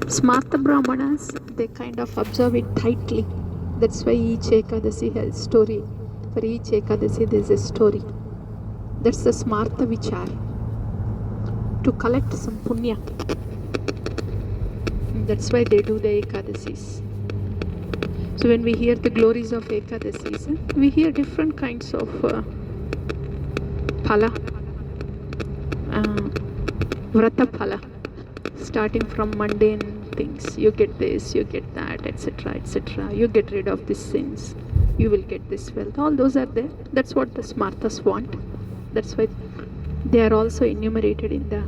Smarta Brahmanas, they kind of observe it tightly. That's why each Ekadasi has a story. For each Ekadasi there is a story. That's the Smarta Vichar. To collect some punya. That's why they do the Ekadasis. So when we hear the glories of Ekadasis, we hear different kinds of phala, vrata phala, starting from mundane things. You get this, you get that, etc., etc. You get rid of these sins, you will get this wealth. All those are there. That's what the Smartas want. That's why they are also enumerated in the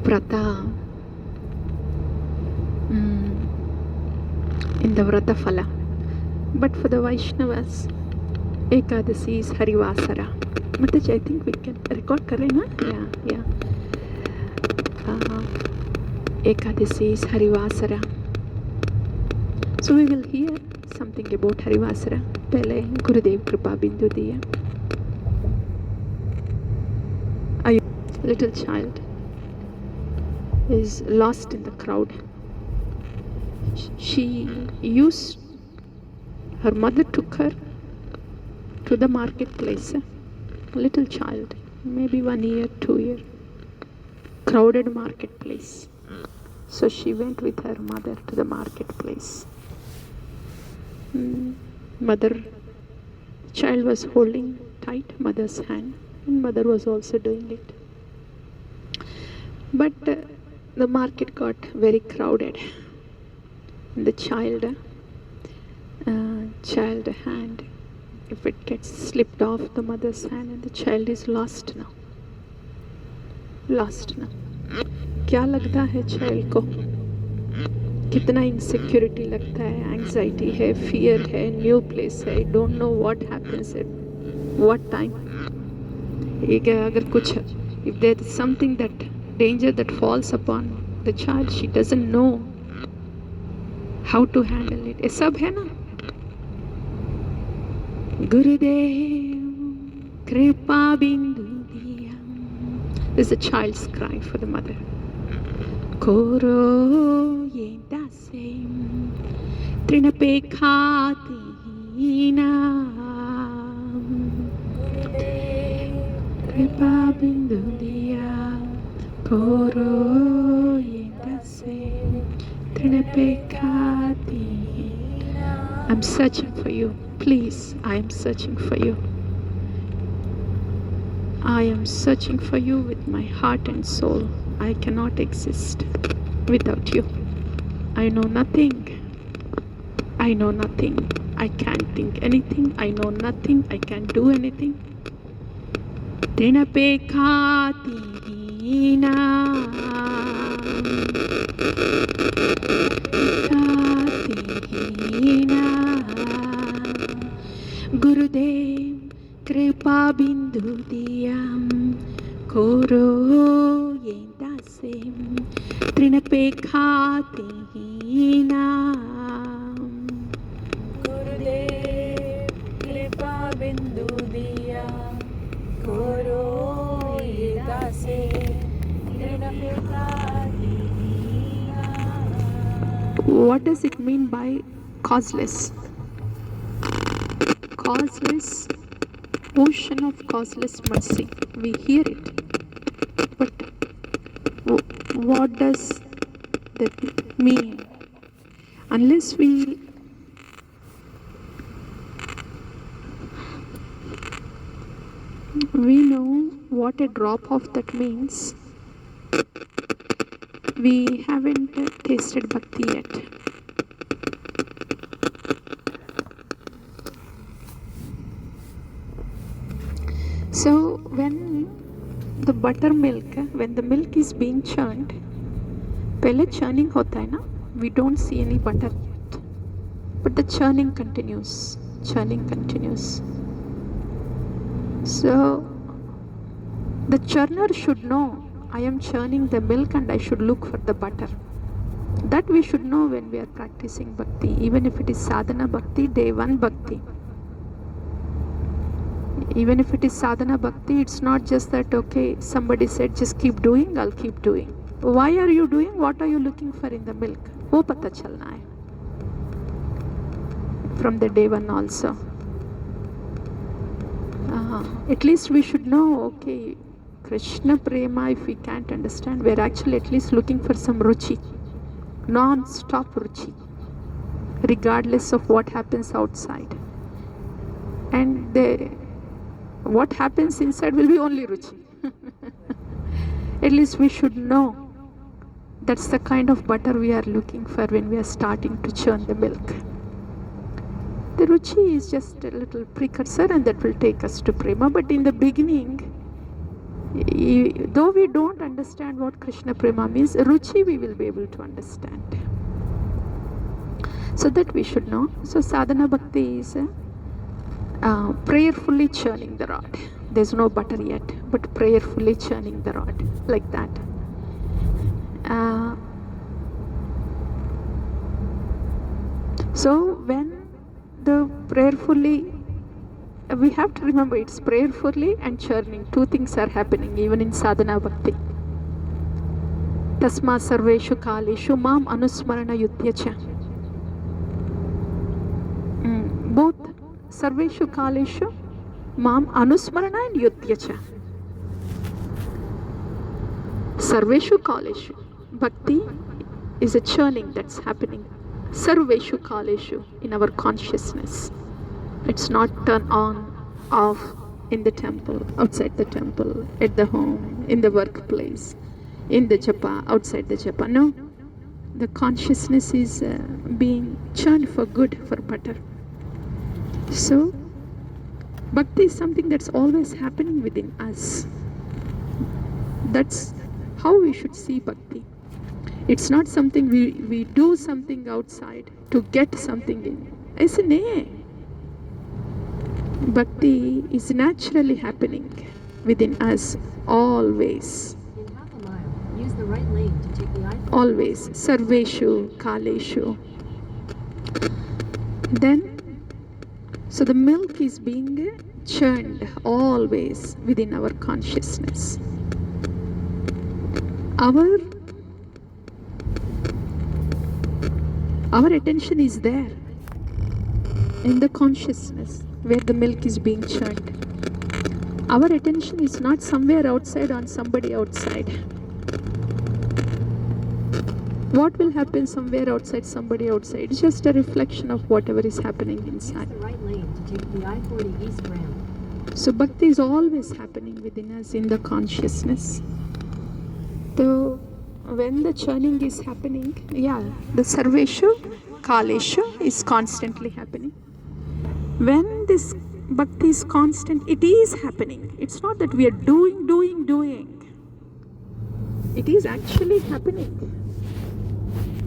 vrata, in the vrata phala. But for the Vaishnavas, Ekadasi is Harivasara. Mataj, I think we can record kare na? Yeah. Ekadasi is Harivasara. So we will hear something about Harivasara. Pehle Gurudev Kripa Bindu diya. A little child is lost in the crowd. Her mother took her to the marketplace. A little child, maybe 1 year, 2 year, crowded marketplace. So she went with her mother to the marketplace. Child was holding tight mother's hand, and mother was also doing it. But the market got very crowded. The child hand, if it gets slipped off the mother's hand, and the child is lost now. क्या लगता है child को? कितना insecurity लगता है, anxiety है, fear है, new place है, don't know what happens at what time. अगर कुछ, if there is something that danger that falls upon the child, she doesn't know how to handle it. ये सब है ना? Gurudev Kripa Bindu diya. This is a child's cry for the mother. Koro yeda se trinape khatina. Kripa Bindu diya. Koro yeda se trinape khatina. I'm searching for you. Please, I am searching for you. I am searching for you with my heart and soul. I cannot exist without you. I know nothing. I know nothing. I can't think anything. I know nothing. I can't do anything. Gurudev Kripa Bindu diyam Koro yendasem Trinapekhatina. Gurudev Kripa Bindu diyam Koro yendasem Trinapekhatina. What does it mean by causeless? Causeless, ocean of causeless mercy. We hear it, but what does that mean? Unless we know what a drop of that means, we haven't tasted bhakti yet. So when the buttermilk, when the milk is being churned, पहले churning होता है ना, we don't see any butter yet, but the churning continues. So the churner should know, I am churning the milk and I should look for the butter. That we should know when we are practicing bhakti, even if it is sadhana bhakti, day 1 bhakti. Even if it is sadhana bhakti, it's not just that, okay, somebody said just keep doing, I'll keep doing. Why are you doing? What are you looking for in the milk? वो पता चलना है. From the day one also. At least we should know, okay, Krishna Prema, if we can't understand, we're actually at least looking for some ruchi. Non-stop ruchi. Regardless of what happens outside. And what happens inside will be only ruchi. At least we should know. That's the kind of butter we are looking for when we are starting to churn the milk. The ruchi is just a little precursor, and that will take us to Prema. But in the beginning, though we don't understand what Krishna Prema means, ruchi we will be able to understand. So that we should know. So sadhana bhakti is prayerfully churning the rod. There's no butter yet, but prayerfully churning the rod, like that. So when the prayerfully, we have to remember it's prayerfully and churning. Two things are happening even in sadhana bhakti. Tasma sarveshu kaleshu mam anusmarana yudhyacha. Both sarveshu kaleshu mam anusmarana and yudhyacha. Sarveshu kaleshu. Bhakti is a churning that's happening. Sarveshu kaleshu, in our consciousness. It's not turn on, off in the temple, outside the temple, at the home, in the workplace, in the japa, outside the japa. No. The consciousness is being churned for good, for butter. So, bhakti is something that's always happening within us. That's how we should see bhakti. It's not something we do something outside to get something in. Isn't it? Bhakti is naturally happening within us always. In half a mile, use the right lane to take the I-4. Always. Sarveshu, Kaleshu. Then, so the milk is being churned always within our consciousness. Our attention is there in the consciousness where the milk is being churned. Our attention is not somewhere outside on somebody outside. What will happen somewhere outside, somebody outside? It's just a reflection of whatever is happening Use inside. the right lane to take the I-40 East ramp. So bhakti is always happening within us in the consciousness. So when the churning is happening, the sarveshu, kaleshu is constantly happening. When this bhakti is constant, it is happening. It's not that we are doing. It is actually happening.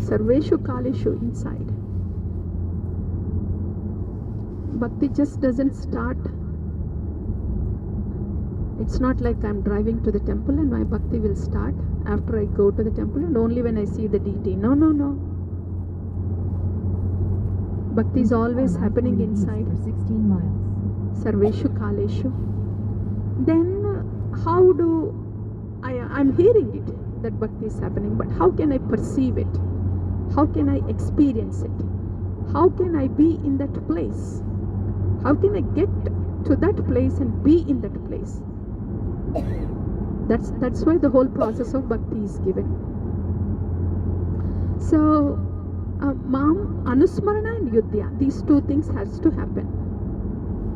Sarveshu, kaleshu inside. Bhakti just doesn't start. It's not like I'm driving to the temple and my bhakti will start after I go to the temple and only when I see the deity. No. Bhakti is always happening inside. For 16 miles. Sarveshu Kaleshu. Then how do I'm hearing it that bhakti is happening, but how can I perceive it? How can I experience it? How can I be in that place? How can I get to that place and be in that place? That's why the whole process of bhakti is given. So, Mam, Anusmarana and Yudhya, these two things has to happen.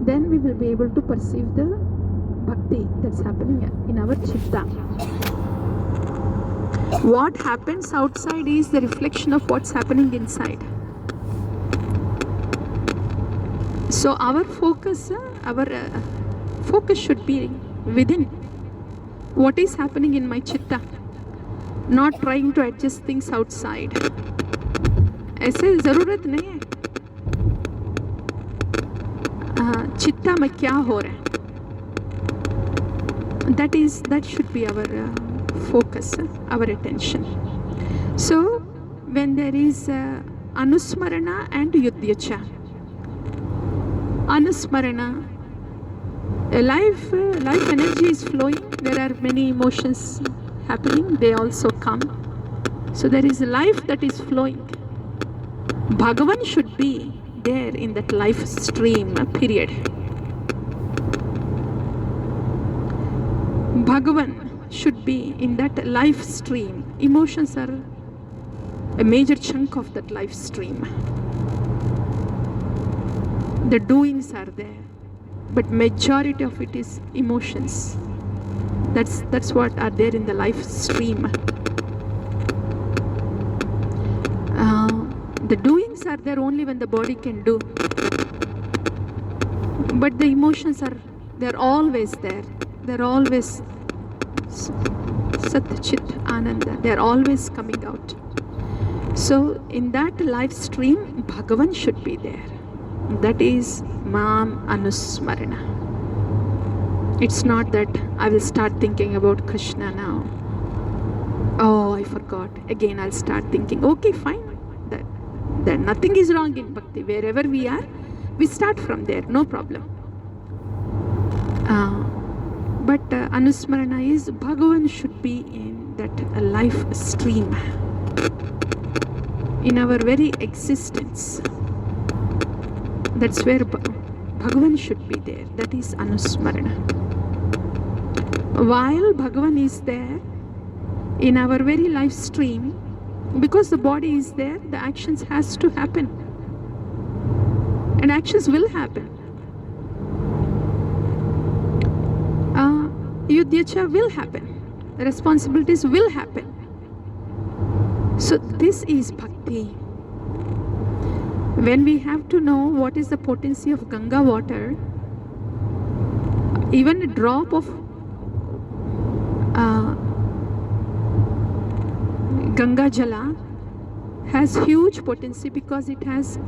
Then we will be able to perceive the bhakti that's happening in our chitta. What happens outside is the reflection of what's happening inside. So our focus should be within. What is happening in my chitta? Not trying to adjust things outside. ऐसे ज़रूरत नहीं है. चित्ता में क्या हो रहा है? That should be our focus, our attention. So when there is Anusmarana and Yudhyacha. Anusmarana, life energy is flowing. There are many emotions happening, they also come. So there is a life that is flowing. Bhagavan should be there in that life stream, period. Bhagavan should be in that life stream. Emotions are a major chunk of that life stream. The doings are there, but majority of it is emotions. That's what are there in the life stream. The doings are there only when the body can do, but the emotions they're always there. They're always Sat Chit Ananda. They're always coming out. So in that life stream, Bhagavan should be there. That is Mam Anusmarana. It's not that I will start thinking about Krishna now. Oh, I forgot. Again, I'll start thinking. Okay, fine. That nothing is wrong in bhakti. Wherever we are, we start from there. No problem. But Anusmarana is Bhagavan should be in that life stream. In our very existence. That's where Bhagavan should be there. That is Anusmarana. While Bhagavan is there, in our very life stream, because the body is there, the actions has to happen. And actions will happen. Yudhyacha will happen. The responsibilities will happen. So this is bhakti. When we have to know what is the potency of Ganga water, even a drop of Ganga Jala has huge potency because it has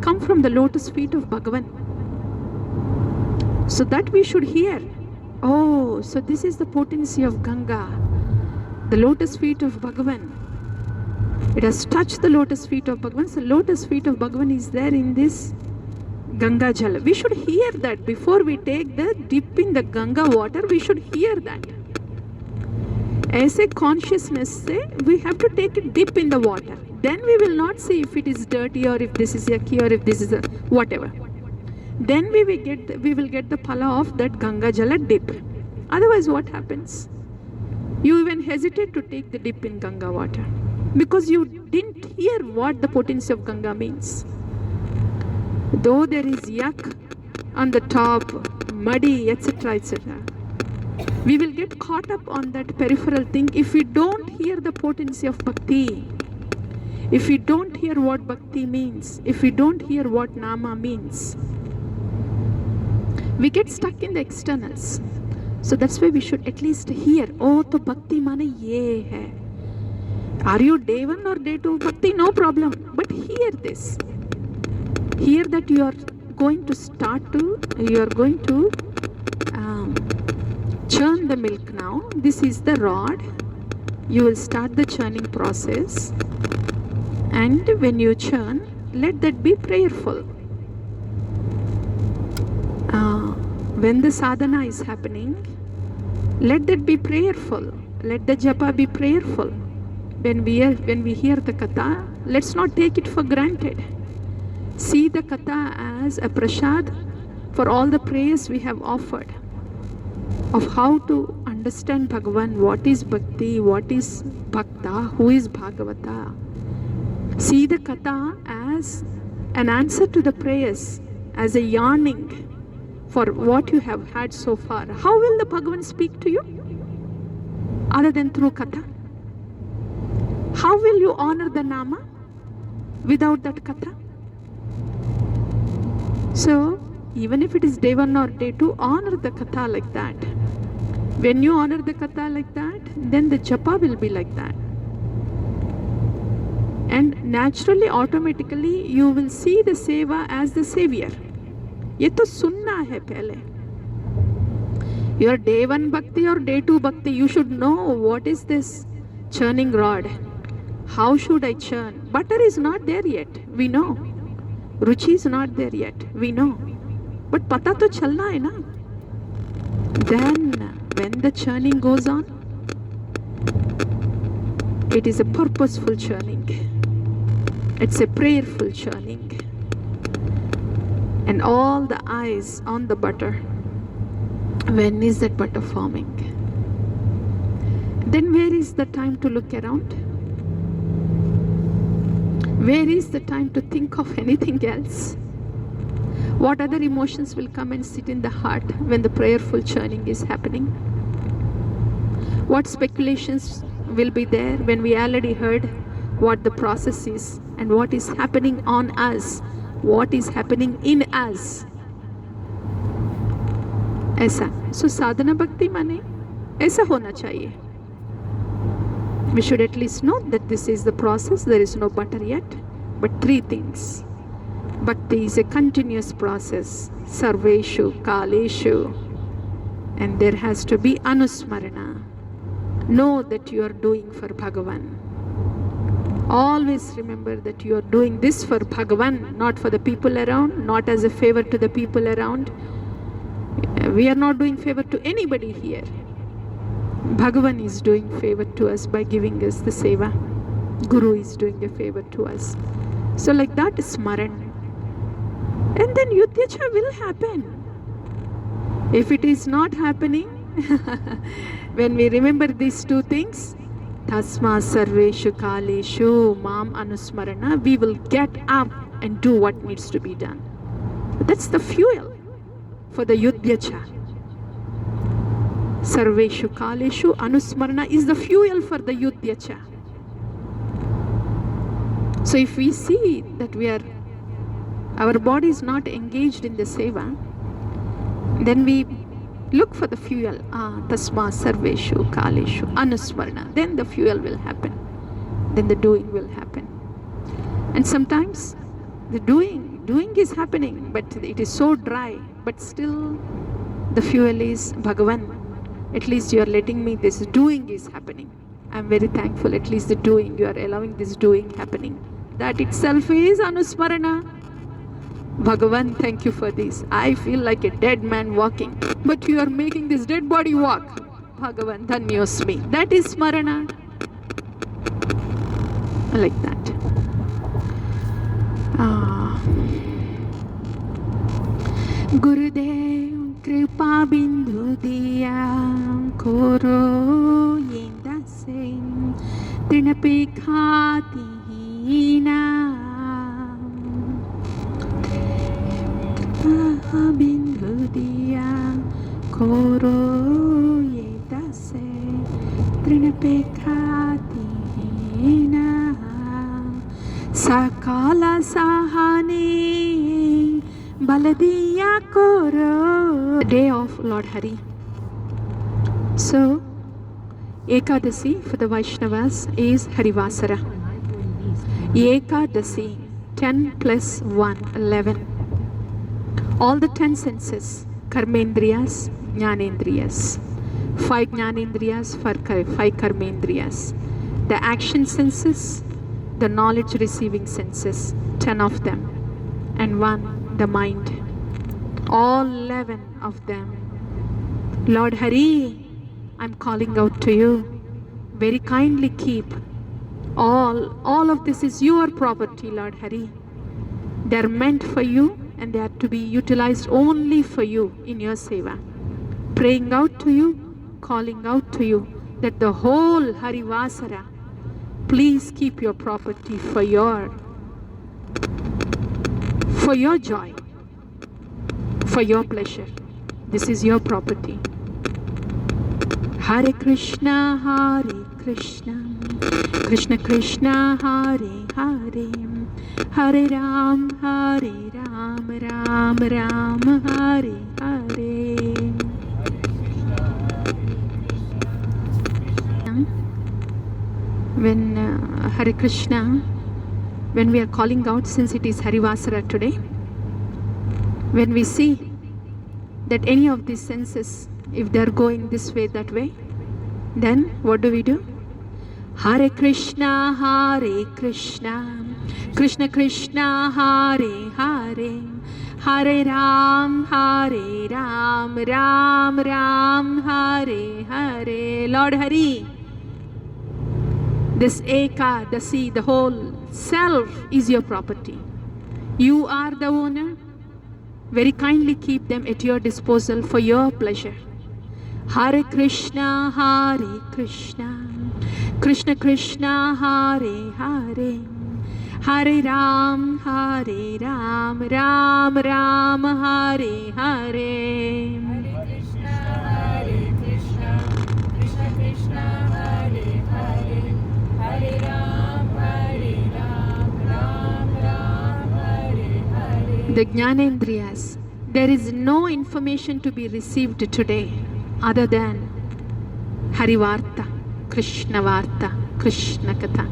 come from the lotus feet of Bhagavan. So that we should hear. Oh, so this is the potency of Ganga, the lotus feet of Bhagavan. It has touched the lotus feet of Bhagavan. So lotus feet of Bhagavan is there in this Ganga Jala. We should hear that before we take the dip in the Ganga water. We should hear that. As a consciousness say, we have to take a dip in the water. Then we will not see if it is dirty or if this is yucky or if this is whatever. Then we will get the phala of that Ganga Jala dip. Otherwise, what happens? You even hesitate to take the dip in Ganga water because you didn't hear what the potency of Ganga means. Though there is yuck on the top, muddy, etc., etc., we will get caught up on that peripheral thing if we don't hear the potency of bhakti. If we don't hear what bhakti means, if we don't hear what nama means, we get stuck in the externals. So that's why we should at least hear. Oh, to bhakti mane ye hai. Are you day 1 or day 2 bhakti? No problem. But hear this. Hear that you are going to churn the milk now. This is the rod. You will start the churning process. And when you churn, let that be prayerful. When the sadhana is happening, let that be prayerful. Let the japa be prayerful. When we hear the katha, let's not take it for granted. See the katha as a prasad for all the prayers we have offered of how to understand Bhagavan, what is bhakti, what is bhakta, who is Bhagavata. See the katha as an answer to the prayers, as a yearning for what you have had so far. How will the Bhagavan speak to you other than through katha? How will you honor the nama without that katha? So even if it is day 1 or day 2, honor the katha like that. When you honor the katha like that, then the japa will be like that. And naturally, automatically, you will see the seva as the savior. ये तो सुनना है पहले. Your day 1 bhakti or day 2 bhakti, you should know what is this churning rod. How should I churn? Butter is not there yet, we know. Ruchi is not there yet, we know. But pata to chalna hai na. Then when the churning goes on, It is a purposeful churning. It's a prayerful churning. And all the eyes on the butter. When is that butter forming? Then where is the time to look around? Where is the time to think of anything else? What other emotions will come and sit in the heart when the prayerful churning is happening? What speculations will be there when we already heard what the process is and what is happening on us, what is happening in us? ऐसा. So sadhana bhakti माने ऐसा होना चाहिए. We should at least know that this is the process. There is no butter yet, but three things. Bhakti is a continuous process. Sarveshu, Kaleshu. And there has to be anusmarana. Know that you are doing for Bhagavan. Always remember that you are doing this for Bhagavan, not for the people around, not as a favor to the people around. We are not doing favor to anybody here. Bhagavan is doing favor to us by giving us the seva. Guru is doing a favor to us. So like that is smaran. And then Yudhyacha will happen. If it is not happening, when we remember these two things, Tasma Sarveshu Kaleshu Mam Anusmarana, we will get up and do what needs to be done. That's the fuel for the Yudhyacha. Sarveshu Kaleshu Anusmarana is the fuel for the Yudhyacha. So if we see that our body is not engaged in the seva, then we look for the fuel. Tasma Sarveshu Kaleshu Anusmarana. Then the fuel will happen. Then the doing will happen. And sometimes the doing is happening, but it is so dry. But still the fuel is Bhagavan. At least you are letting me, this doing is happening. I am very thankful, at least the doing, you are allowing this doing happening. That itself is Anusmarana. Bhagavan, thank you for this. I feel like a dead man walking, but you are making this dead body walk. Bhagavan, dhanyosmi. That is Smarana. I like that. Gurudev Kripa Bindu Diya Koro Yenda Singh Trinape Khati Hina Kripa Bindu Diya Koro Yenda Singh Trinape Khati Hina Sakala Sahani Baladiya Koro. Day of Lord Hari. So, Ekadasi for the Vaishnavas is Harivasara. Ekadasi, 10 plus 1, 11. All the 10 senses, Karmendriyas, Jnanendriyas. 5 Jnanendriyas, 5 Karmendriyas. The action senses, the knowledge receiving senses, 10 of them. And 1. The mind, all 11 of them. Lord Hari, I'm calling out to you. Very kindly keep. All of this is your property, Lord Hari. They're meant for you and they are to be utilized only for you in your seva. Praying out to you, calling out to you that the whole Harivasara, please keep your property for your joy, for your pleasure. This is your property. Hare Krishna, Hare Krishna, Krishna Krishna, Hare Hare, Hare Ram, Ram Ram, Hare Hare. When Hare Krishna, when we are calling out, since it is Harivasara today, when we see that any of these senses, if they are going this way, that way, then what do? Hare Krishna, Krishna Krishna, Hare Hare, Hare Ram, Ram Ram, Hare Hare. Lord Hari, This eka, the sea, the whole self is your property. You are the owner. Very kindly keep them at your disposal for your pleasure. Hare Krishna, Hare Krishna, Krishna Krishna, Hare Hare, Hare Ram, Hare Ram, Ram Ram, Hare Hare. Hare Krishna, Hare Krishna, Krishna Krishna, Hare Hare, Hare Ram, Ram Ram, Hare Hare. The Jnanendriyas, there is no information to be received today other than Harivarta, Krishna Varta, Krishna Katha.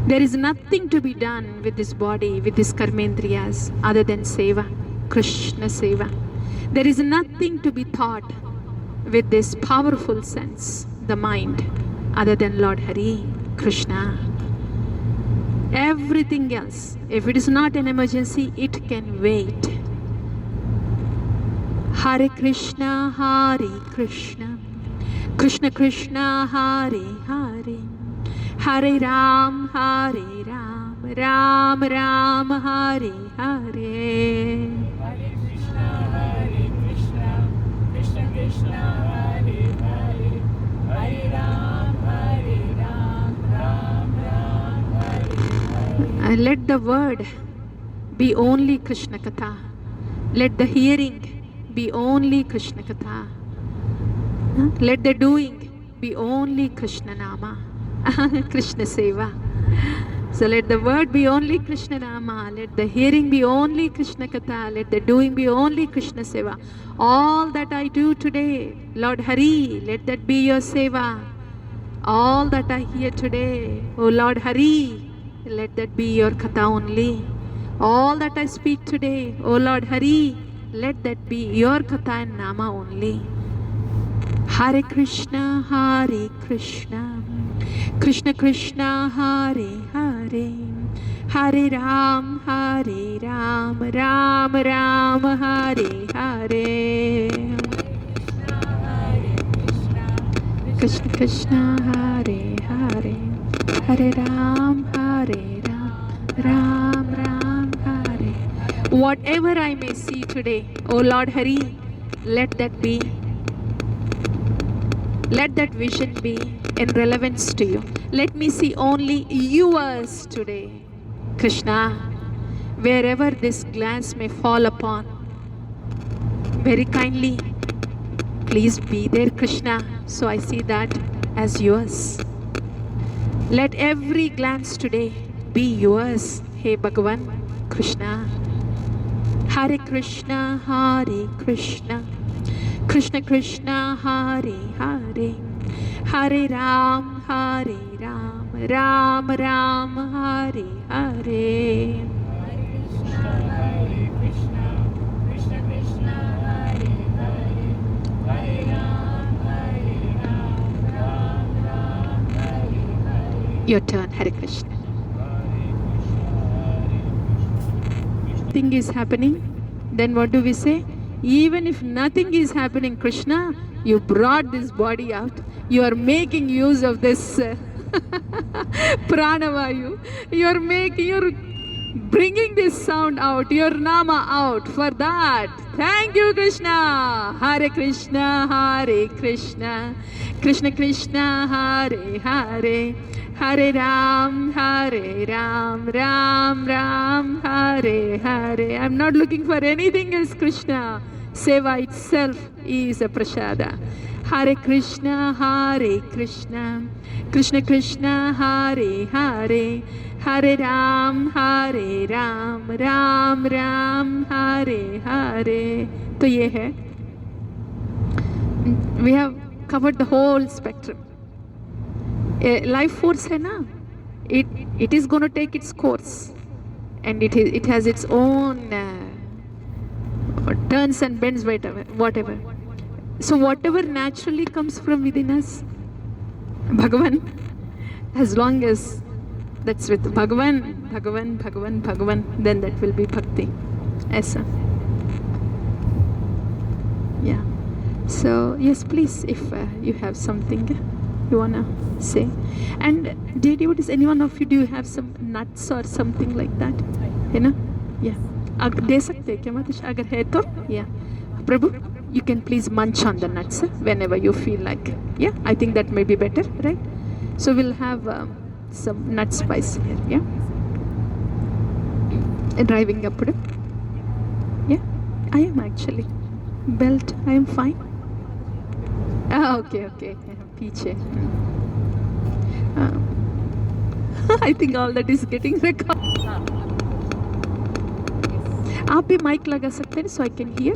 There is nothing to be done with this body, with these karmendriyas, other than seva, Krishna seva. There is nothing to be thought with this powerful sense, the mind, other than Lord Hari, Krishna. Everything else, if it is not an emergency, it can wait. Hare Krishna, Hare Krishna, Krishna Krishna, Hare Hare, Hare Ram, Ram Ram, Hare Hare. Hare Krishna, Hare Krishna, Krishna Krishna, Hare Hare, Hare Ram, Ram Ram, Hare Hare. Let the word be only Krishna Katha. Let the hearing be only Krishna Katha. Let the doing be only Krishna Nama, Krishna Seva. So let the word be only Krishna Nama, let the hearing be only Krishna Katha, let the doing be only Krishna Seva. All that I do today, Lord Hari, let that be your Seva. All that I hear today, O Lord Hari, let that be your Katha only. All that I speak today, O Lord Hari, let that be your Katha and Nama only. Hare Krishna, Hare Krishna, Krishna Krishna, Hare Hare, Hare Ram, Ram Ram, Hare Hare. Krishna Krishna, Hare Hare, Hare Ram, Ram Ram, Hare. Whatever I may see today, O Lord Hari, let that be. Let that vision be in relevance to you. Let me see only yours today, Krishna. Wherever this glance may fall upon, very kindly, please be there, Krishna. So I see that as yours. Let every glance today be yours, Hey Bhagavan, Krishna. Hare Krishna, Hare Krishna, Krishna Krishna, Hare Hare, Hare Ram, Ram Ram, Hare Hare. Hare Krishna, Krishna Krishna, Hare Hare, Hare Ram, Ram Hare Hare. Your turn, Hare Krishna. Thing is happening, then what do we say? Even if nothing is happening, Krishna, you brought this body out. You are making use of this pranavayu. You're bringing this sound out, your nama out. For that, thank you, Krishna. Hare Krishna, Hare Krishna, Krishna Krishna, Hare Hare, Hare Ram, Ram Ram, Hare Hare. I'm not looking for anything else, Krishna. Seva itself is a prasada. Hare Krishna, Hare Krishna, Krishna Krishna, Hare Hare, Hare Ram, Ram Ram, Hare Hare. तो ये है. We have covered the whole spectrum. Life force है ना, it is going to take its course, and it has its own turns and bends, whatever. So whatever naturally comes from within us, Bhagavan, as long as that's with Bhagavan, then that will be bhakti. Aisa. Yeah. So yes, please, if you have something. you wanna say? And dear devotees, anyone of you, do you have some nuts or something like that? You know? Yeah. दे सकते हैं क्या माताजी? अगर है तो yeah. Prabhu, you can please munch on the nuts whenever you feel like. Yeah, I think that may be better, right? So we'll have some nut spice here. Yeah. Driving up. Yeah, I am actually. Belt, I am fine. Okay. Piche. I think all that is getting recorded. आप भी mic लगा सकते हैं so I can hear.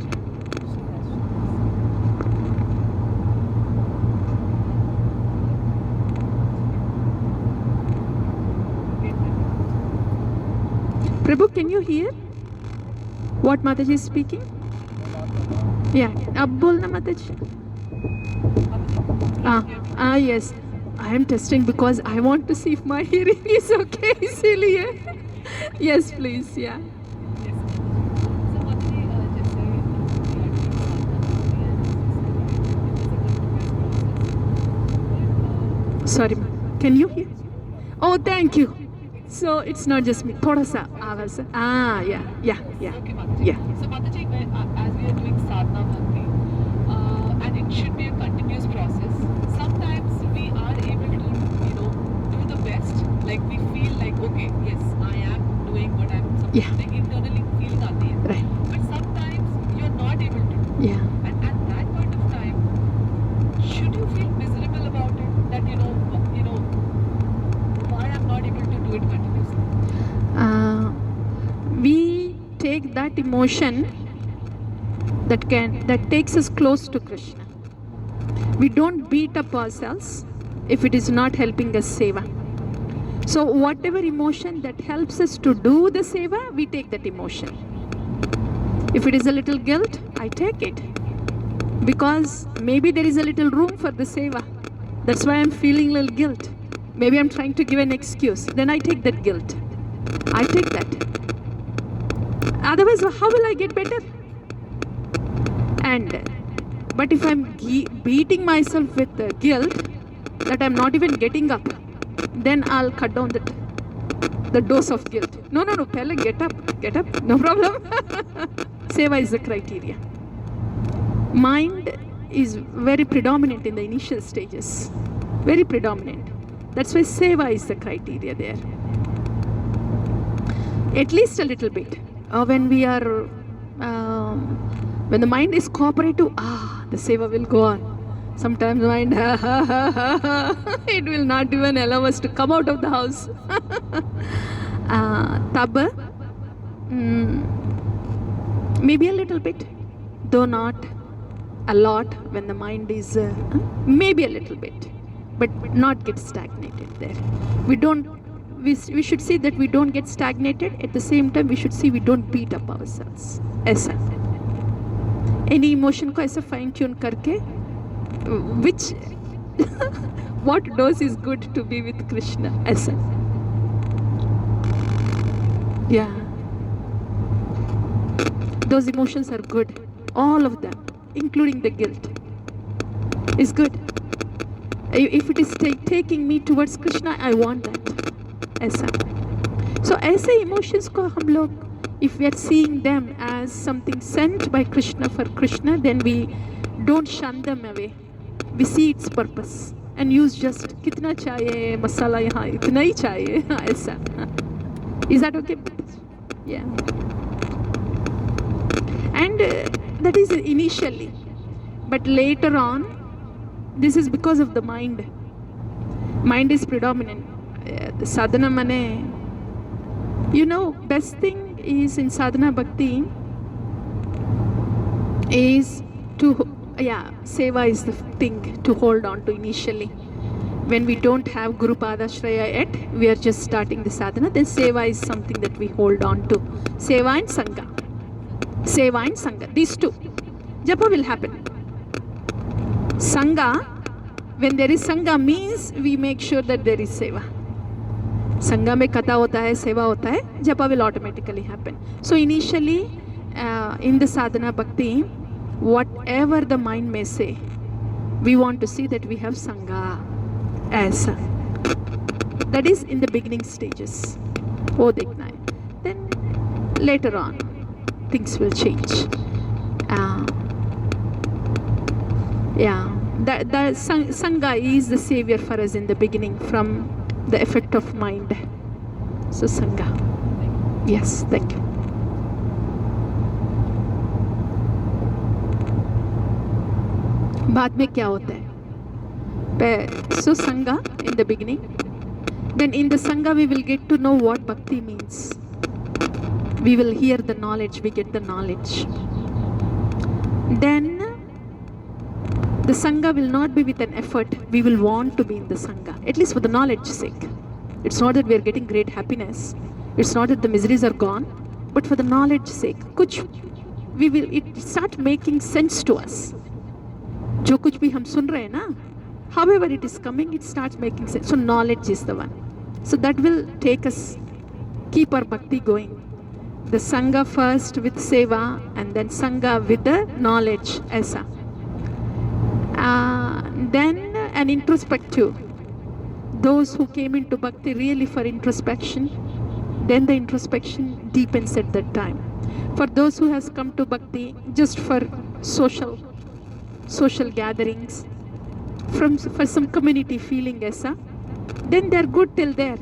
Prabhu, can you hear what Mataji is speaking? Yeah, ab bolna Mataji. Yes. I am testing because I want to see if my hearing is okay. इसीलिए. Yes, please. Yeah. Sorry, can you hear? Oh, thank you. So it's not just me. थोड़ा सा आवाज. Yeah. So Mataji, as we are doing sadhana bhakti, and it should be a continuous process. Sometimes we are able to, do the best. Like we feel like, okay, yes, I am doing what I'm supposed to. Like internally feeling आती है. Right. But sometimes you're not able to do. Yeah. And at that point of time, should you feel miserable about it? That why I'm not able to do it continuously? We take that emotion that takes us close to Krishna. We don't beat up ourselves if it is not helping us seva. So whatever emotion that helps us to do the seva, we take that emotion. If it is a little guilt, I take it. Because maybe there is a little room for the seva. That's why I'm feeling a little guilt. Maybe I'm trying to give an excuse. Then I take that guilt. I take that. Otherwise, how will I get better? But if I'm beating myself with the guilt that I'm not even getting up, then I'll cut down the dose of guilt. No, Pella, get up, no problem. Seva is the criteria. Mind is very predominant in the initial stages. Very predominant. That's why seva is the criteria there. At least a little bit. When we are, when the mind is cooperative, the seva will go on. Sometimes the mind, it will not even allow us to come out of the house. Maybe a little bit, though not a lot when the mind is, maybe a little bit, but not get stagnated there. We should see that we don't get stagnated. At the same time, we should see we don't beat up ourselves. ऐसा. Any emotion को ऐसा fine tune करके, what dose is good to be with Krishna? ऐसा. Yeah. Those emotions are good. All of them, including the guilt, is good. If it is taking me towards Krishna, I want that. ऐसा. So ऐसे emotions को हम लोग, if we are seeing them as something sent by Krishna for Krishna, then we don't shun them away. We see its purpose and use just कितना चाहिए मसाला यहाँ इतना ही चाहिए ऐसा. Is that okay? Yeah. And that is initially, but later on, this is because of the mind. Mind is predominant. The sadhana mane, best thing is in sadhana bhakti is to, seva is the thing to hold on to initially. When we don't have Guru Padashraya yet, we are just starting the sadhana, then seva is something that we hold on to. Seva and Sangha. Seva and Sangha. These two. Japa will happen. Sangha, when there is Sangha means we make sure that there is seva. Sangha में कथा होता है, सेवा होता है, japa will automatically happen. So initially, in the sadhana bhakti, whatever the mind may say, we want to see that we have Sangha. ऐसा. That is in the beginning stages. वो देखना है. Then later on things will change. Yeah, the Sangha is the savior for us in the beginning from the effect of mind. So Sangha. Yes, thank you. बाद में क्या होता है? So Sangha in the beginning. Then in the Sangha we will get to know what bhakti means. We will hear the knowledge, we get the knowledge. Then the Sangha will not be with an effort. We will want to be in the Sangha, at least for the knowledge sake. It's not that we are getting great happiness. It's not that the miseries are gone, but for the knowledge sake. It start making sense to us. जो कुछ भी हम सुन रहे हैं ना, however it is coming, it starts making sense. So knowledge is the one. So that will take us, keep our bhakti going. The Sangha first with seva and then Sangha with the knowledge. Aisa. Then an introspective. Those who came into bhakti really for introspection, then the introspection deepens at that time. For those who has come to bhakti just for social gatherings, for some community feeling aisa, then they are good till there.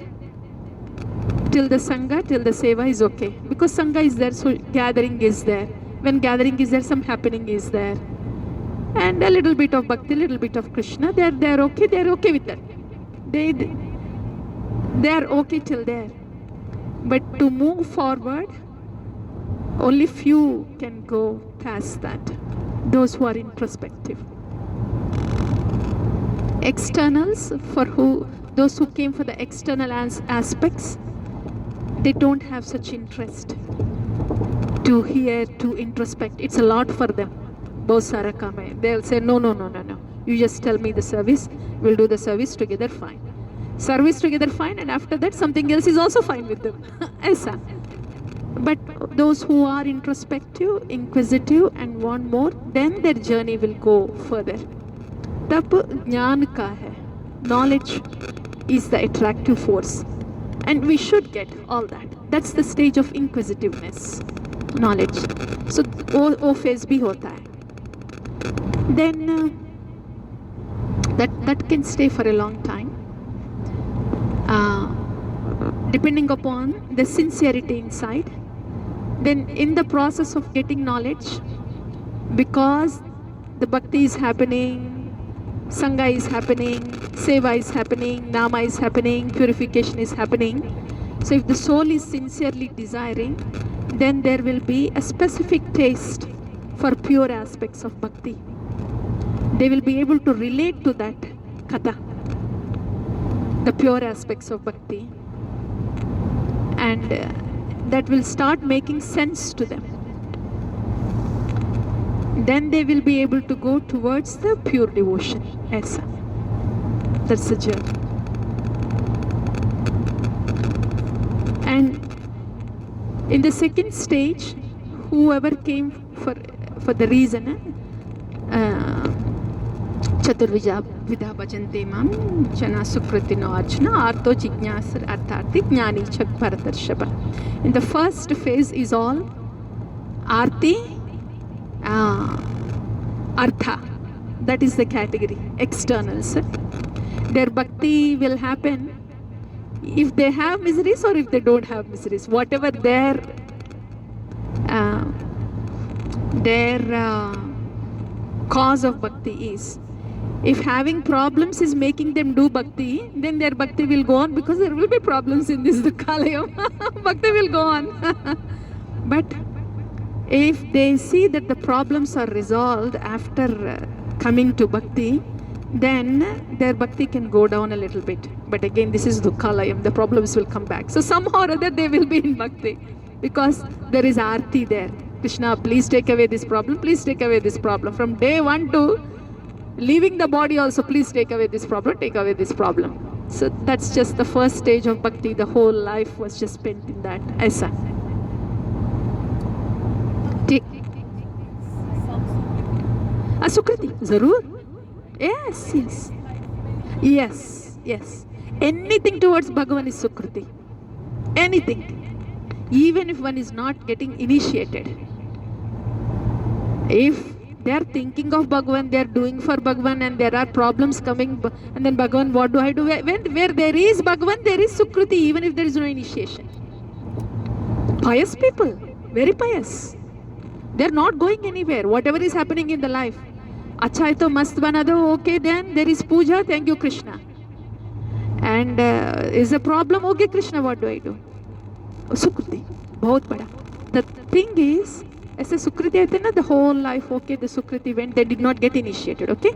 Till the Sangha, till the seva is okay. Because Sangha is there, so gathering is there. When gathering is there, some happening is there. And a little bit of bhakti, little bit of Krishna, they are okay with that. They are okay till there. But to move forward, only few can go past that. Those who are introspective. Externals, those who came for the external aspects, they don't have such interest to hear, to introspect. It's a lot for them. Bahut sara kaam hai. They'll say, no. You just tell me the service. We'll do the service together, fine. Service together, fine. And after that, something else is also fine with them. Aisa. But those who are introspective, inquisitive and want more, then their journey will go further. Tab jnaan ka hai. Knowledge is the attractive force. And we should get all that. That's the stage of inquisitiveness. Knowledge. So, wo phase bhi hota hai. Then that can stay for a long time. Depending upon the sincerity inside. Then in the process of getting knowledge, because the bhakti is happening, Sangha is happening, seva is happening, nama is happening, purification is happening. So if the soul is sincerely desiring, then there will be a specific taste for pure aspects of bhakti. They will be able to relate to that katha, the pure aspects of bhakti. And that will start making sense to them. Then they will be able to go towards the pure devotion. Aisa. That's the journey. And in the second stage, whoever came for the reason, Chaturvida bhajante mam jana sukritino archana arto jignasar arthati jnani chak paradarshava. In the first phase is all arti, artha. That is the category, externals. Their bhakti will happen if they have miseries or if they don't have miseries. Whatever their cause of bhakti is. If having problems is making them do bhakti, then their bhakti will go on, because there will be problems in this Dukhalayam. Bhakti will go on. But if they see that the problems are resolved after coming to bhakti, then their bhakti can go down a little bit. But again, this is Dukhalayam, the problems will come back. So somehow or other they will be in bhakti, because there is arti there. Krishna, please take away this problem, please take away this problem. From day 1 to leaving the body also, please take away this problem, take away this problem. So that's just the first stage of bhakti. The whole life was just spent in that. Aisa. Sukriti, Zarur. Yes. Yes. Anything towards Bhagavan is Sukriti. Anything. Even if one is not getting initiated. If they are thinking of Bhagavan, they are doing for Bhagavan, and there are problems coming, and then Bhagavan, what do I do? Where there is Bhagavan, there is Sukriti, even if there is no initiation. Pious people, very pious. They are not going anywhere, whatever is happening in the life. Acha hai to mast bana do, okay, then there is puja, thank you Krishna. And is a problem, okay Krishna, what do I do? Sukriti, bahut bada. The thing is, ऐसे सुकृति आते ना, the whole life, okay, the sukriti went, they did not get initiated, okay?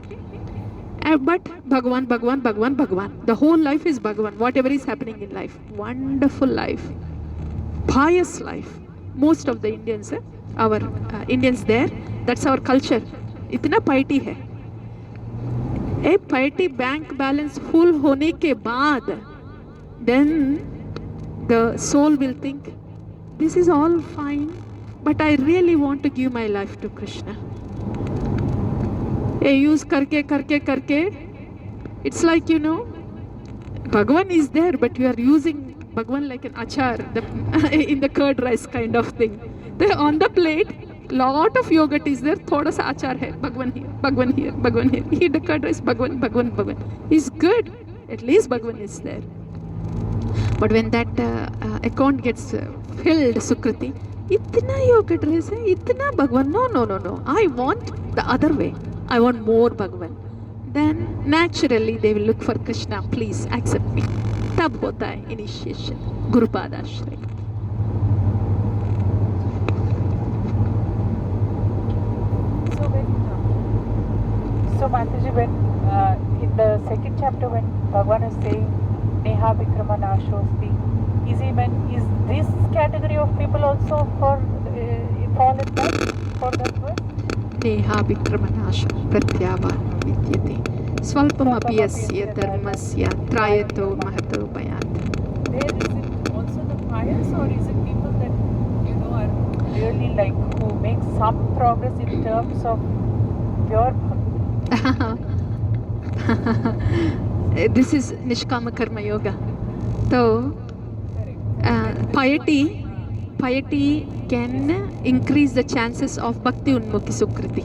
But Bhagavan, Bhagavan, Bhagavan, Bhagavan. The whole life is Bhagavan, whatever is happening in life. Wonderful life. Pious life. Most of the Indians, our Indians there, that's our culture. इतना piety है. A piety bank balance full होने के बाद, then the soul will think, this is all fine, but I really want to give my life to Krishna. A use karke, it's like, you know, Bhagavan is there, but you are using Bhagavan like an achar, in the curd rice kind of thing. On the plate, lot of yogurt is there, thoda sa achar hai, Bhagavan here, Bhagavan here, Bhagavan here. Eat the curd rice, Bhagavan, Bhagavan, Bhagavan. Is good, at least Bhagavan is there. But when that account gets filled, Sukriti, itna yogurt rice hai, itna Bhagavan, no. I want the other way. I want more Bhagavan. Then naturally they will look for Krishna, please accept me. Tab hota hai initiation, Gurupada Ashray. So Mataji, when in the second chapter when Bhagavan is saying Neha Vikrama Nashosti, is this category of people also for fall in that for that verse? Neha Vikrama Nasho Pratyavano Vidyate Swalpamapi Asya Dharmasya Trayato Mahato Bhayat. There is it also the pious, or is it people that are really like who make some progress in terms of pure This is Nishkama Karma Yoga. So, piety can increase the chances of Bhakti Unmukhi Sukriti.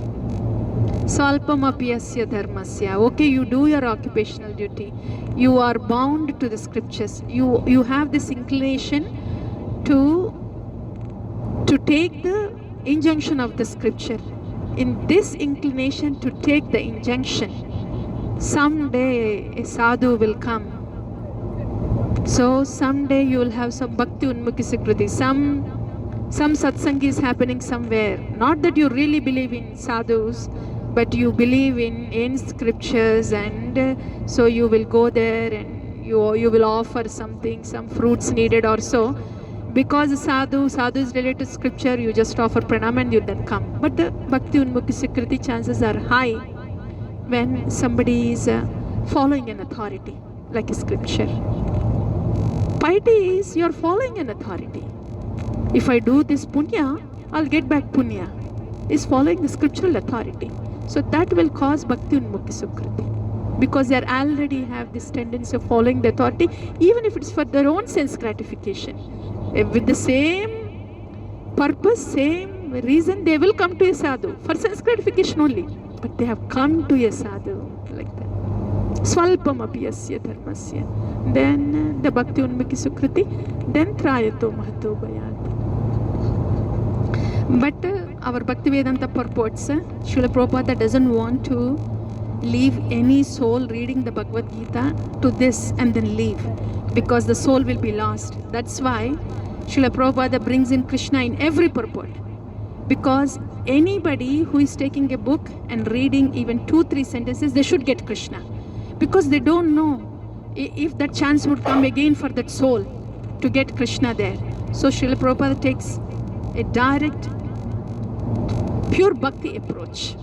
Swalpamapi asya dharmasya. Okay, you do your occupational duty. You are bound to the scriptures. You have this inclination to take the injunction of the scripture. In this inclination to take the injunction, someday a sadhu will come. So someday you will have some Bhakti Unmukhi Sukriti. Some satsang is happening somewhere. Not that you really believe in sadhus, but you believe in scriptures, and so you will go there and you will offer something, some fruits needed or so. Because sadhu is related to scripture, you just offer pranam and you then come. But the Bhakti Unmukhi Sukriti chances are high when somebody is following an authority, like a scripture. Piety is you're following an authority. If I do this punya, I'll get back punya. Is following the scriptural authority. So that will cause Bhakti Unmukhi Sukriti. Because they already have this tendency of following the authority, even if it's for their own sense gratification. With the same purpose, same reason, they will come to a sadhu for sense gratification only. But they have come to a sadhu like that. Swalpamapi asya dharmasya. Then the Bhakti Unmukhi Sukriti. Then Trayato Mahato Bhayat. But our Bhakti Vedanta purports, Srila Prabhupada doesn't want to leave any soul reading the Bhagavad Gita to this and then leave, because the soul will be lost. That's why Srila Prabhupada brings in Krishna in every purport. Because anybody who is taking a book and reading even 2-3 sentences, they should get Krishna. Because they don't know if that chance would come again for that soul to get Krishna there. So Srila Prabhupada takes a direct, pure bhakti approach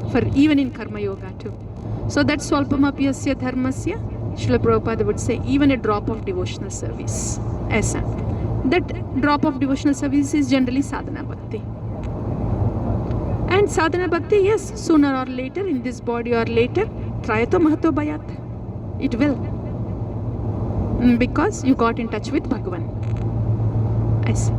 for even in Karma Yoga too. So that's Swalpamapi asya dharmasya. Srila Prabhupada would say even a drop of devotional service. Aisa. That drop of devotional service is generally sadhana bhakti. And sadhana bhakti, yes, sooner or later, in this body or later, trayato mahato bhayat. It will. Because you got in touch with Bhagavan. I see.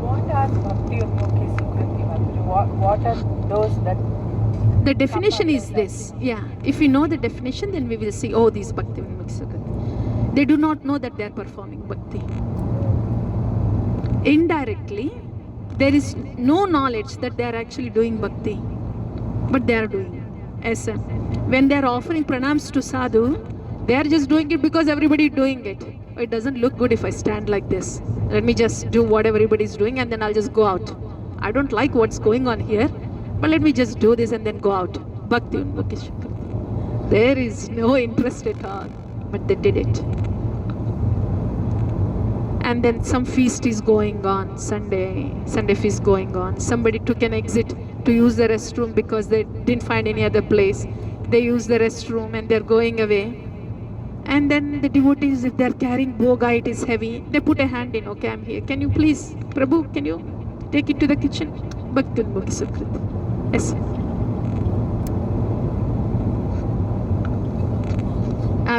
What are Bhakti Unmukhi Sukriti, Mataji? What are those that... The definition is this. Yeah. If we know the definition, then we will see, oh, these Bhakti Unmukhi Sukriti. They do not know that they are performing Bhakti. Indirectly, there is no knowledge that they are actually doing Bhakti. But they are doing. As when they are offering pranams to sadhu, they are just doing it because everybody is doing it. It doesn't look good if I stand like this. Let me just do what everybody is doing and then I'll just go out. I don't like what's going on here, but let me just do this and then go out. Bhakti Unmukhi Sukriti. There is no interest at all, but they did it. And then some feast is going on, Sunday feast going on. Somebody took an exit to use the restroom because they didn't find any other place. They use the restroom and they're going away. And then the devotees, if they're carrying boga, it is heavy, they put a hand in, okay, I'm here. Can you please, Prabhu, can you take it to the kitchen? Bhakti Unmukhi Sukriti. Yes.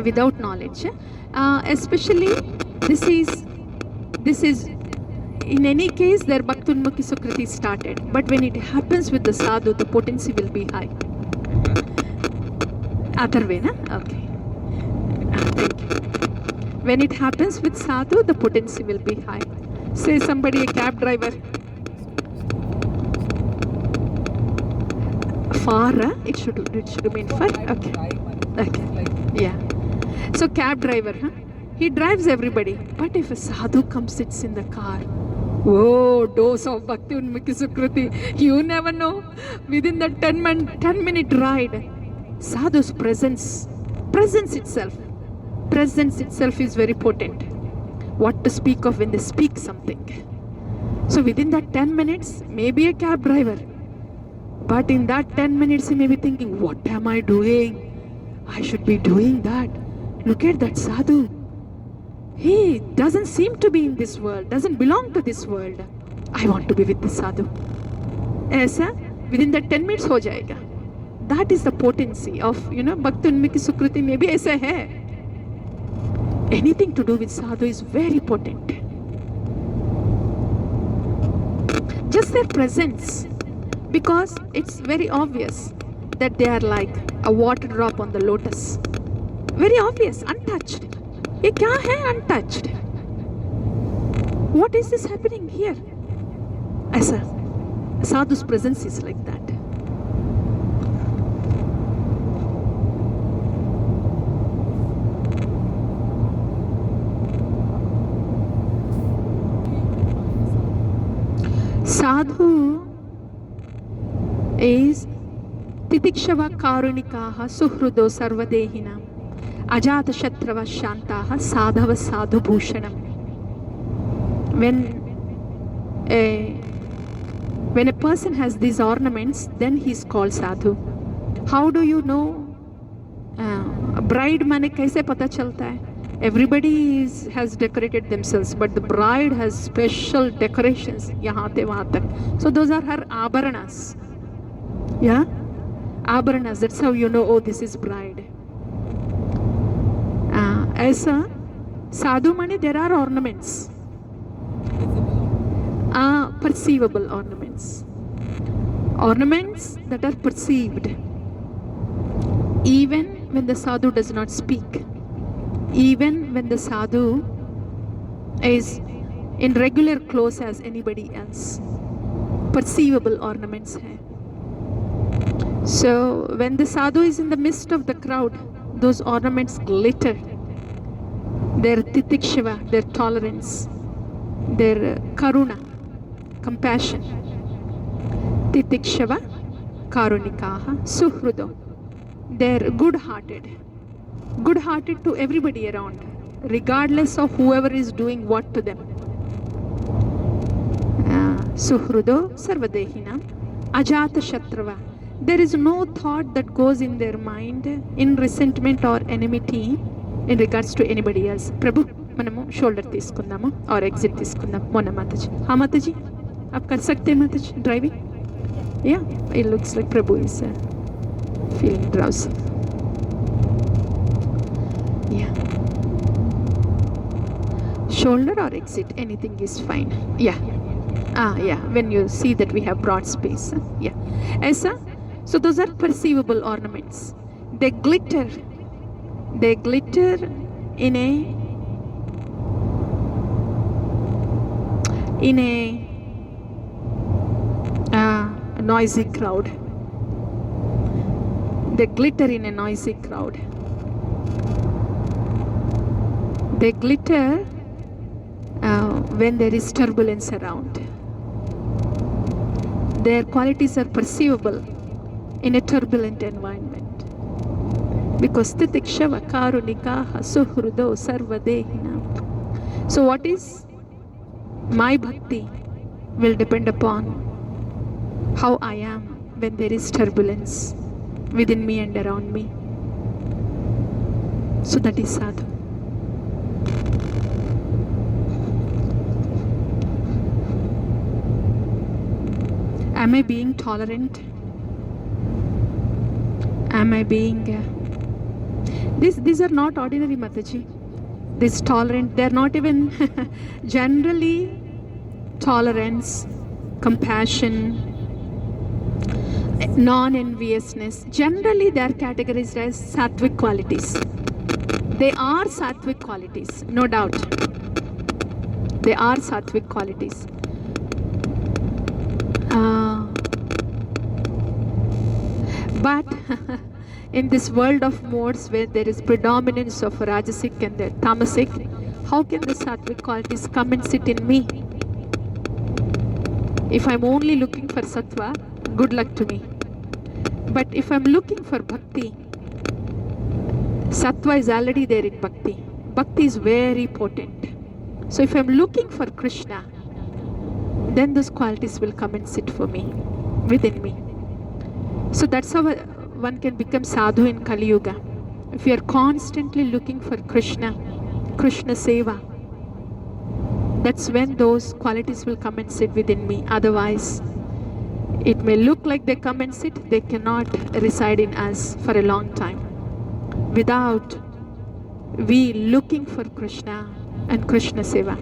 Without knowledge. Especially, this is, in any case, their Bhakti Unmukhi Sukriti started. But when it happens with the sadhu, the potency will be high. Other way, na? Okay. Thank you. When it happens with sadhu, the potency will be high. Say somebody, a cab driver. Far, it should remain far. Okay. Okay. Yeah. So cab driver, he drives everybody. But if a sadhu comes, sits in the car, whoa, dose of Bhakti Unmukhi Sukriti. You never know. Within the 10-minute ride, sadhu's presence itself is very potent. What to speak of when they speak something. So within that 10 minutes, maybe a cab driver. But in that 10 minutes, he may be thinking, what am I doing? I should be doing that. Look at that sadhu. He doesn't seem to be in this world, doesn't belong to this world. I want to be with this sadhu. Aisa, within that 10 minutes ho jayega. That is the potency of, Bhakti Unmukhi Sukriti. Maybe aisa hai. Anything to do with sadhu is very potent. Just their presence. Because it's very obvious that they are like a water drop on the lotus. Very obvious, untouched. Ye kya hai untouched? What is this happening here? Aisa, sadhu's presence is like that. Sadhu is titikshava karunikaha suhrudo sarvadehina ajata shatrava shantaha sadhava sadhu bhushanam. When a person has these ornaments, then he is called sadhu. How do you know? Bride mane kaise pata chalta hai? Everybody has decorated themselves, but the bride has special decorations. Yahan te wahan tak. So those are her abharanas. Yeah? Abharanas. That's how you know, oh, this is bride. Aisa, sadhu mane, there are ornaments. Perceivable ornaments. Ornaments that are perceived. Even when the sadhu does not speak. Even when the sadhu is in regular clothes as anybody else. Perceivable ornaments hai. So when the sadhu is in the midst of the crowd, those ornaments glitter. Their titikshava, their tolerance, their karuna, compassion. Titikshava, karunikaha, suhrudo. They're good-hearted. Good-hearted to everybody around, regardless of whoever is doing what to them. Suhrudo sarvadehinam ajata shatrava. There is no thought that goes in their mind in resentment or enmity in regards to anybody else. Prabhu, manamu shoulder tiskundamu or exit tiskundam. Mona Mataji. Ha Mataji? Aap kar sakte hain Mataji? Driving? Yeah, it looks like Prabhu is feeling drowsy. Yeah. Shoulder or exit, anything is fine. Yeah. Yeah, when you see that we have broad space. Yeah. Aisa? So those are perceivable ornaments. They glitter. They glitter in a noisy crowd. They glitter in a noisy crowd. They glitter when there is turbulence around. Their qualities are perceivable in a turbulent environment. Because titikshava karunikaha suhrudo sarvadehina. So what is my bhakti will depend upon how I am when there is turbulence within me and around me. So that is sadhu. Am I being tolerant? Am I being... These are not ordinary Mataji. This tolerant, they're not even generally tolerance, compassion, non-enviousness. Generally they are categorized as sattvic qualities. They are sattvic qualities, no doubt. They are sattvic qualities. But in this world of modes where there is predominance of rajasic and the tamasic, how can the sattvic qualities come and sit in me? If I'm only looking for sattva, good luck to me. But if I'm looking for bhakti, sattva is already there in bhakti. Bhakti is very potent. So if I'm looking for Krishna, then those qualities will come and sit for me, within me. So that's how one can become sadhu in Kali Yuga. If you are constantly looking for Krishna, Krishna Seva, that's when those qualities will come and sit within me. Otherwise, it may look like they come and sit, they cannot reside in us for a long time. Without we looking for Krishna and Krishna Seva.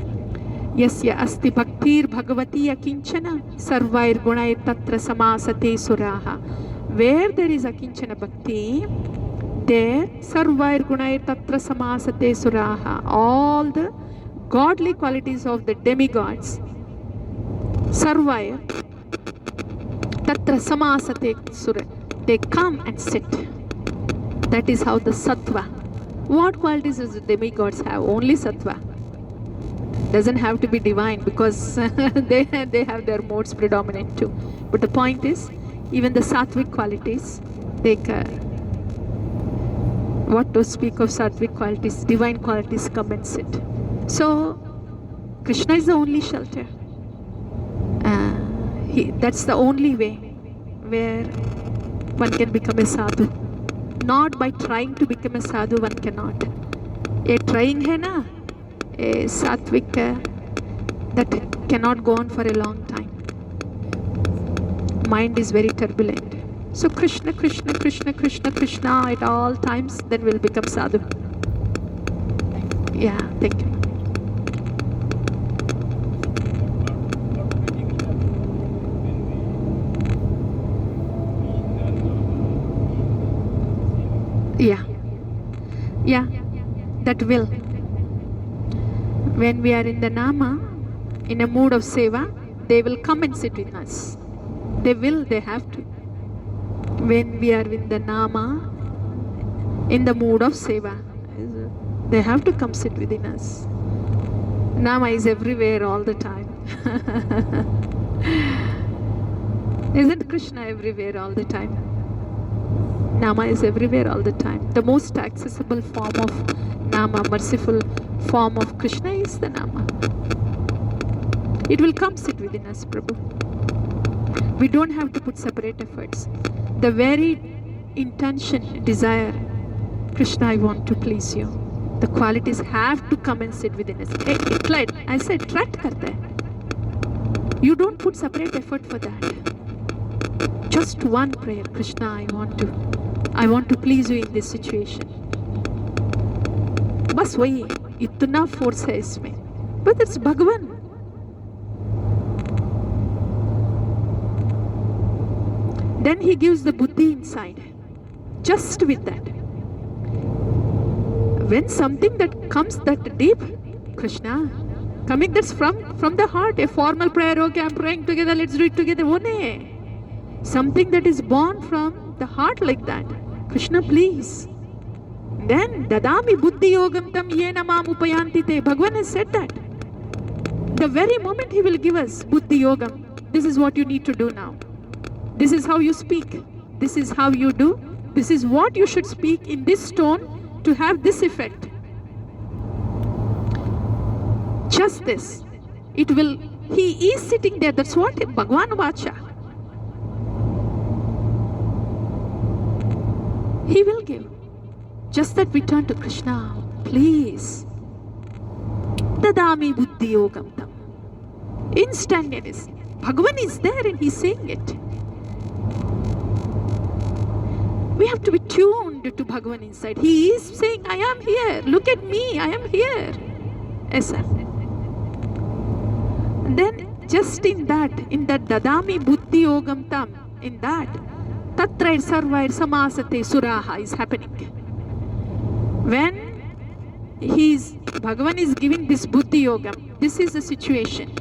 Yasya asti bhaktir bhagavati akinchana sarvair gunair tatra samasate suraha. Where there is akinchana bhakti, there sarvair gunair tatra samasate suraha. All the godly qualities of the demigods, sarvair tatra samasate sura, they come and sit. That is how the sattva. What qualities does the demigods have? Only sattva. Doesn't have to be divine, because they have their modes predominant too. But the point is, even the sattvic qualities, they what to speak of sattvic qualities, divine qualities come and sit. So Krishna is the only shelter. That's the only way where one can become a sadhu. Not by trying to become a sadhu, one cannot. A trying hai na, a sattvic, that cannot go on for a long time. Mind is very turbulent. So Krishna, Krishna, Krishna, Krishna, Krishna at all times, then we'll become sadhu. Yeah, thank you. Yeah, that will. When we are in the nama, in a mood of seva, they will come and sit with us. They have to. When we are in the nama, in the mood of seva, they have to come sit within us. Nama is everywhere all the time. Isn't Krishna everywhere all the time? Nama is everywhere all the time. The most accessible form of Nama, merciful form of Krishna is the Nama. It will come sit within us, Prabhu. We don't have to put separate efforts. The very intention, desire, Krishna, I want to please you. The qualities have to come and sit within us. I said, trat karta hai. You don't put separate effort for that. Just one prayer, Krishna, I want to please you in this situation. बस वही, इतना force है इसमें, but it's भगवान. Then he gives the buddhi inside, just with that. When something that comes that deep, Krishna, coming that's from the heart, a formal prayer, okay, I'm praying together, let's do it together, wo nahi. Something that is born from the heart like that, Krishna, please. Then dadami buddhi yogam tam yena mam upayanti te. Bhagavan has said that. The very moment he will give us buddhi yogam, this is what you need to do now. This is how you speak. This is how you do. This is what you should speak in this tone to have this effect. Just this. It will, he is sitting there. That's what Bhagwan Vacha. He will give. Just that we turn to Krishna. Please. Dadami buddhi yogam tam. Instantaneous. Bhagavan is there and he's saying it. We have to be tuned to Bhagavan inside. He is saying, I am here. Look at me. I am here. Yes, sir. And then just in that dadami buddhi yogam tam, in that, tatra sarvair samasate suraha is happening. When Bhagavan is giving this buddhi yogam, this is the situation.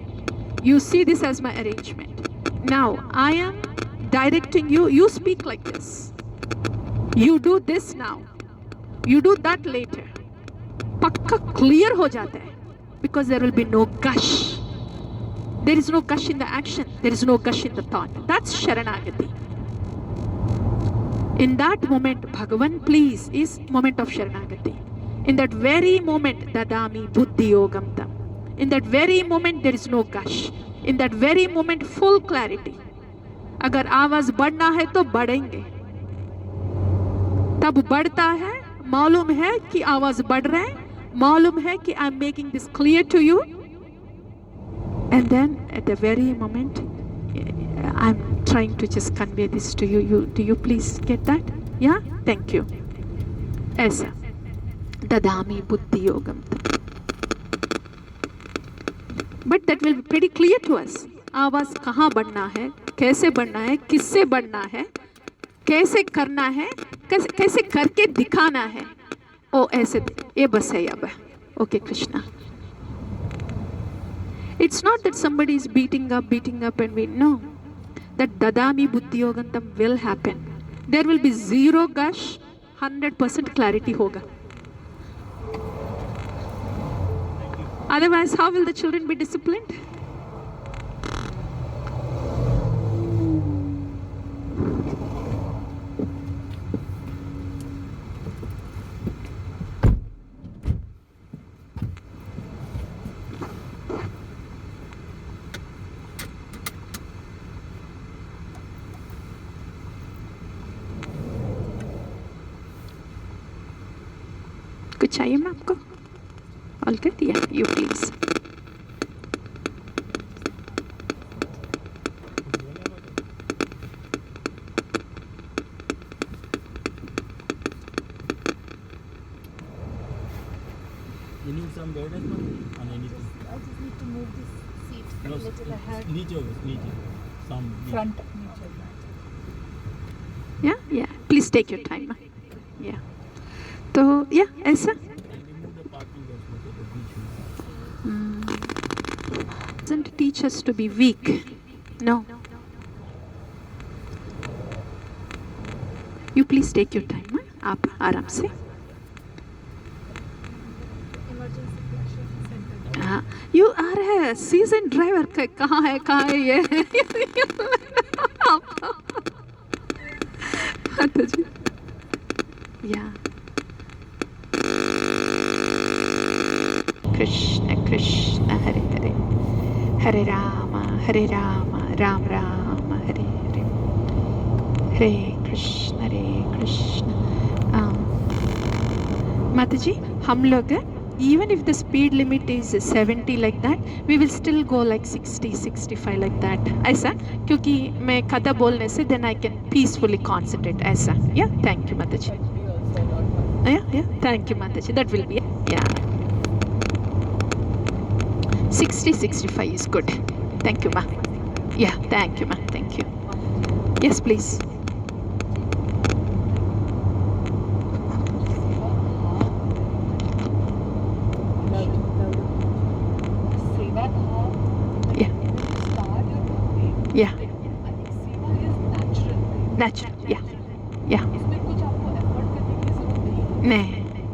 You see this as my arrangement. Now, I am directing you. You speak like this. You do this now. You do that later. Pakka clear ho jata hai. Because there will be no gush. There is no gush in the action. There is no gush in the thought. That's Sharanagati. In that moment, Bhagavan, please, is moment of Sharanagati. In that very moment, dadami buddhi yogam tam. In that very moment, there is no gush. In that very moment, full clarity. अगर आवाज बढ़ना है तो बढ़ेंगे. तब बढ़ता है, मालूम है कि आवाज बढ़ रहा है, मालूम है कि I'm making this clear to you. And then at the very moment, I'm trying to just convey this to you. Do you please get that? Yeah? Thank you. ऐसा. Dadami buddhi yogam. But that will be pretty clear to us. आवाज कहाँ बढ़ना है, कैसे बढ़ना है, किससे बढ़ना है, कैसे करना है, कैसे करके दिखाना है. ओ ऐसे, ये बस है अब. Okay, Krishna. It's not that somebody is beating up and we know. That dadami buddhi yogantam will happen. There will be zero gush, 100% clarity hoga. Otherwise, how will the children be disciplined? कुछ चाहिए मैं आपको? All good? Yeah, you please. You need some guidance on anything? I just need to move this seat a No, little ahead. नीचे some Front. Yeah. Please take your time. Yeah. तो yeah, ऐसा. and remove the parking also to the beach. Doesn't teach us to be weak. No. You please take your time. आप आराम से. Emergency flashing center. हाँ, you are a seasoned driver. कहाँ है ये? माता जी. Yeah. Krishna Krishna Hare Hare Hare Rama Ram Rama Hare Hare Hare Krishna Mataji, हम लोग even if the speed limit is 70 like that, we will still go like 60, 65 like that. ऐसा, क्योंकि मैं कथा बोलने से then I can peacefully concentrate. ऐसा. Yeah, thank you Mataji. Yeah. Thank you, Mataji. That will be, yeah. 60-65 is good. Thank you, ma. Yeah, thank you, ma. Thank you. Yes, please. Seva bhav, Yeah. when you start your topic, Yeah. I think seva is natural. Natural. Yeah. Yeah. इसमें कुछ आपको effort करने की जरूरत नहीं है. Nah.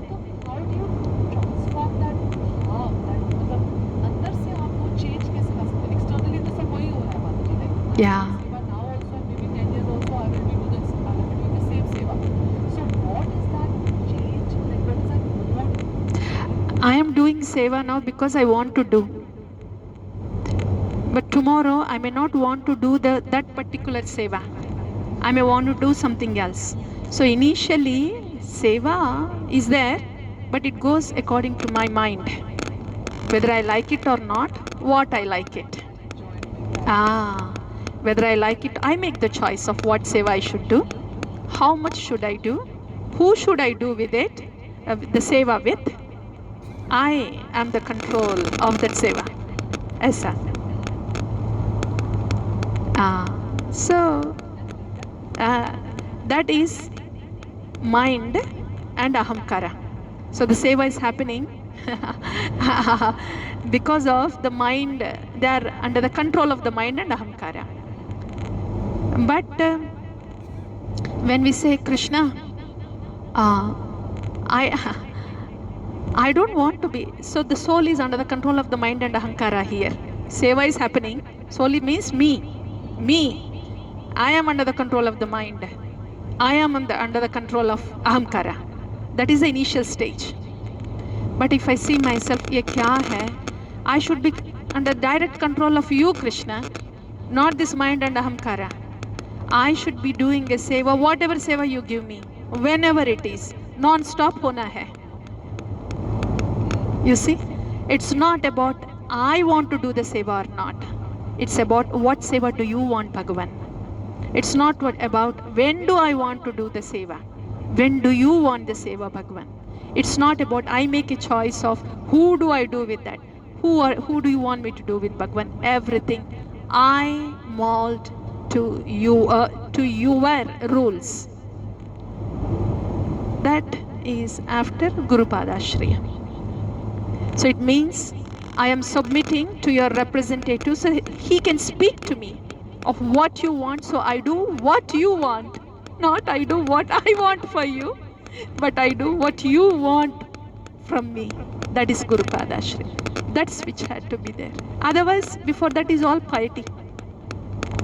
तो how do you transform that bhav, that मतलब अंदर से आप वो change कैसे ला सकते हैं? Externally तो सब वही हो रहा है माता जी, like Yeah. seva now also and maybe 10 years also I will be doing the same seva. So what is that change? Like what is that mood? I am doing seva now because I want to do. But tomorrow I may not want to do that particular seva. I may want to do something else. So initially seva is there, but it goes according to my mind. Whether I like it or not, what I like it. Whether I like it, I make the choice of what seva I should do, how much should I do, who should I do with it, the seva with. I am the control of that seva. Aisa. So that is mind and ahamkara. So the seva is happening because of the mind. They are under the control of the mind and ahamkara. But when we say Krishna, I don't want to be. So the soul is under the control of the mind and ahankara here. Seva is happening. Soul means me. I am under the control of the mind. I am under the control of ahamkara. That is the initial stage. But if I see myself, ye kya hai? I should be under direct control of you, Krishna, not this mind and ahamkara. I should be doing a seva, whatever seva you give me, whenever it is, non-stop hona hai. You see, it's not about I want to do the seva or not. It's about what seva do you want, Bhagavan. It's not about when do I want to do the seva. When do you want the seva, Bhagavan? It's not about I make a choice of who do I do with that. Who do you want me to do with, Bhagavan? Everything I mold to you, to your rules. That is after Guru Padashriya. So it means I am submitting to your representative so he can speak to me of what you want. So I do what you want, not I do what I want for you, but I do what you want from me. That is Guru Padashri. That switch had to be there. Otherwise, before that is all piety.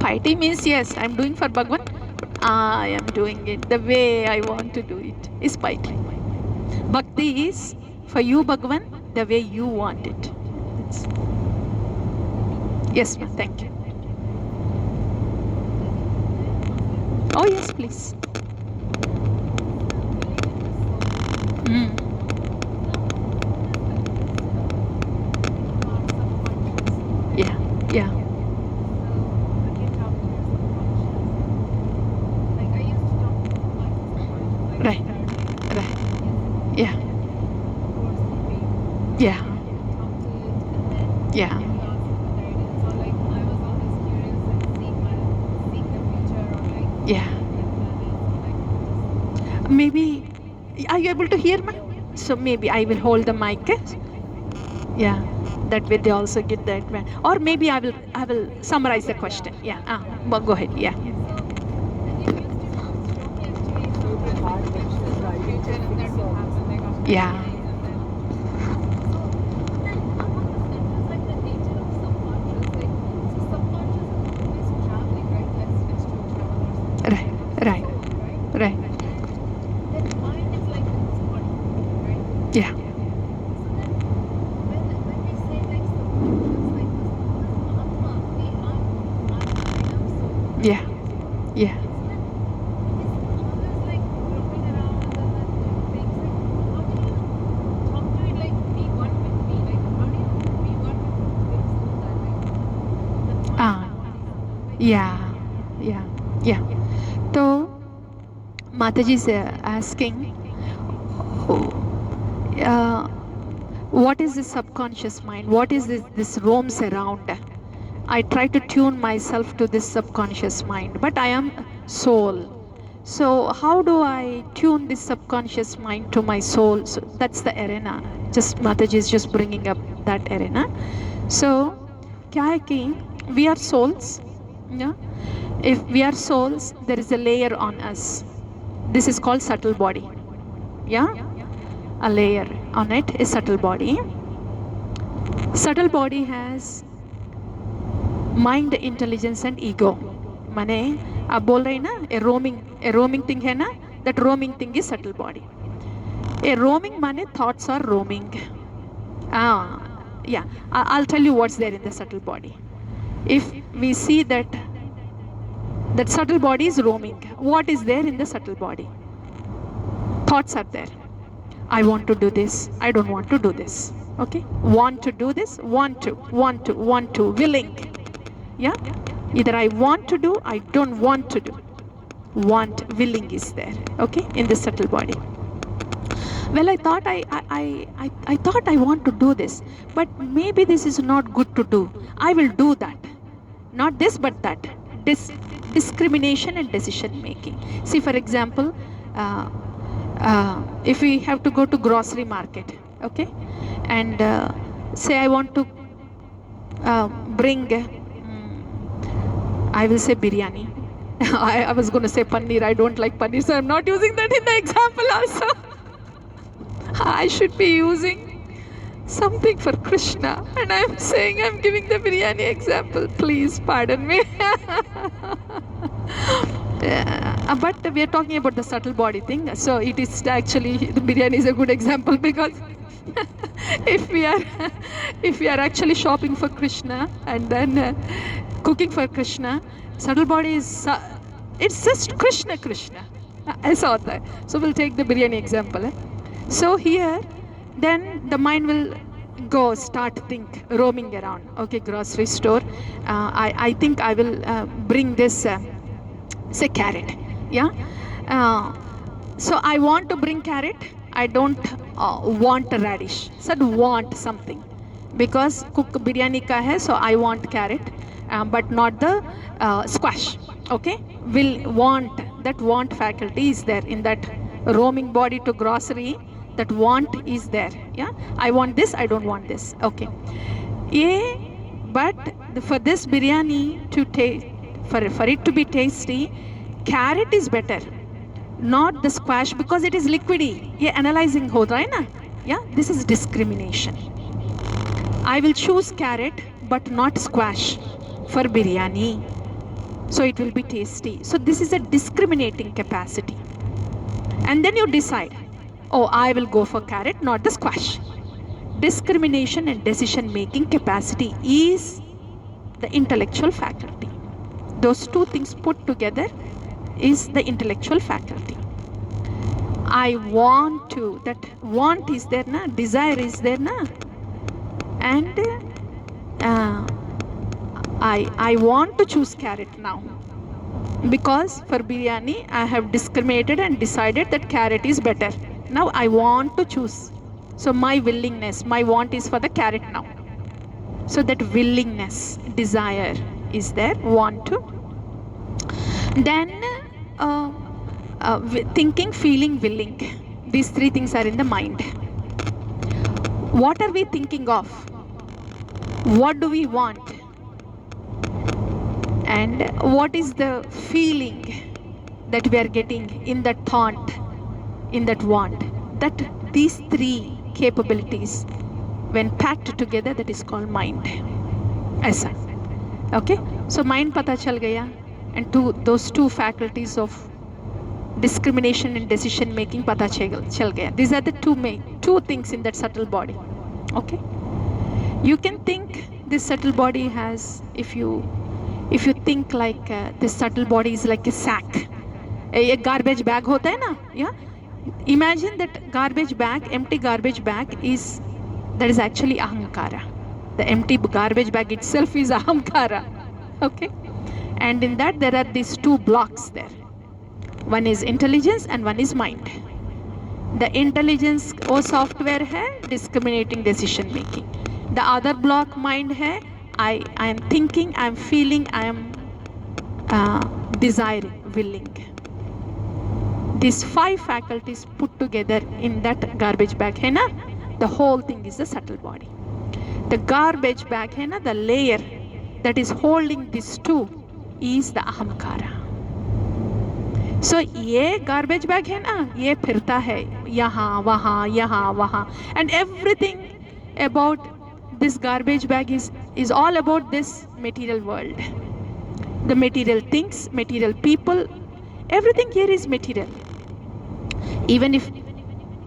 Piety means yes, I am doing for Bhagavan, but I am doing it the way I want to do it. Is piety. Bhakti is for you, Bhagavan, the way you want it. Yes, ma'am. Thank you. Oh, yes, please. Yeah. Right. Yeah. Maybe, are you able to hear me? So maybe I will hold the mic. Yeah. That way they also get that one. Or maybe I will summarize the question. Yeah. Go ahead. Yeah. Yeah. Right. Yeah. Yeah. Yeah. So Mataji is asking, What is this subconscious mind? What is this roams around? I try to tune myself to this subconscious mind, but I am soul. So how do I tune this subconscious mind to my soul? So that's the arena. Just Mataji is just bringing up that arena. So क्या है कि we are souls. Yeah? If we are souls, there is a layer on us. This is called subtle body. Yeah? A layer on it is subtle body. Subtle body has mind, intelligence and ego. माने आप बोल रहे हैं ना a roaming thing है ना, that roaming thing is subtle body. A roaming माने thoughts are roaming. Yeah, I'll tell you what's there in the subtle body. If we see that subtle body is roaming, what is there in the subtle body? Thoughts are there. I want to do this, I don't want to do this. Okay, want to do this, want to, willing. Yeah, either I want to do, I don't want to do. Want, willing is there. Okay, in the subtle body. Well, I thought I thought I want to do this, but maybe this is not good to do. I will do that. Not this, but that. Discrimination and decision making. See, for example, if we have to go to grocery market, okay, and say I want to bring, I will say biryani. I was going to say paneer. I don't like paneer, so I'm not using that in the example also. I should be using something for Krishna, and I'm saying I'm giving the biryani example. Please pardon me. But we are talking about the subtle body thing, so it is actually, the biryani is a good example, because if we are actually shopping for Krishna and then cooking for Krishna, subtle body is it's just Krishna. ऐसा होता है. So we'll take the biryani example. So here, then the mind will go, roaming around. Okay, grocery store. I think I will bring this, say carrot. Yeah. So I want to bring carrot. I don't want a radish. Said want something, because cook biryani ka hai, so I want carrot, but not the squash. Okay, will want, that want faculty is there in that roaming body to grocery. That want is there. Yeah, I want this, I don't want this. Okay, yeah, but for this biryani to taste, for it to be tasty, carrot is better, not the squash, because it is liquidy. Yeah, analyzing ho raha hai na. Yeah, this is discrimination. I will choose carrot but not squash for biryani, so it will be tasty. So this is a discriminating capacity. And then you decide, oh, I will go for carrot, not the squash. Discrimination and decision making capacity is the intellectual faculty. Those two things put together is the intellectual faculty. I want to, that want is there na, desire is there na, and I want to choose carrot now, because for biryani I have discriminated and decided that carrot is better. Now I want to choose. So my willingness, my want is for the carrot now. So that willingness, desire is there, want to. Then thinking, feeling, willing. These three things are in the mind. What are we thinking of? What do we want? And what is the feeling that we are getting in that thought, in that want? That these three capabilities, when packed together, that is called mind. Aisa. Okay? So mind pata chal gaya, and those two faculties of discrimination and decision making pata chal gaya. These are the two things in that subtle body. Okay? You can think this subtle body has, if you think like this subtle body is like a sack. A garbage bag hota hai na? Yeah? Imagine that garbage bag, empty garbage bag is actually ahankara. The empty garbage bag itself is ahankara. Okay? And in that there are these two blocks there. One is intelligence and one is mind. The intelligence वो software है discriminating decision making. The other block mind है I am thinking, I am feeling, I am desiring, willing. These 5 faculties put together in that garbage bag है ना, the whole thing is the subtle body. The garbage bag है ना, the layer that is holding these two is the ahamkara. So ये garbage bag है ना, ये फिरता है यहाँ वहाँ, and everything about this garbage bag is all about this material world. The material things, material people, everything here is material. Even if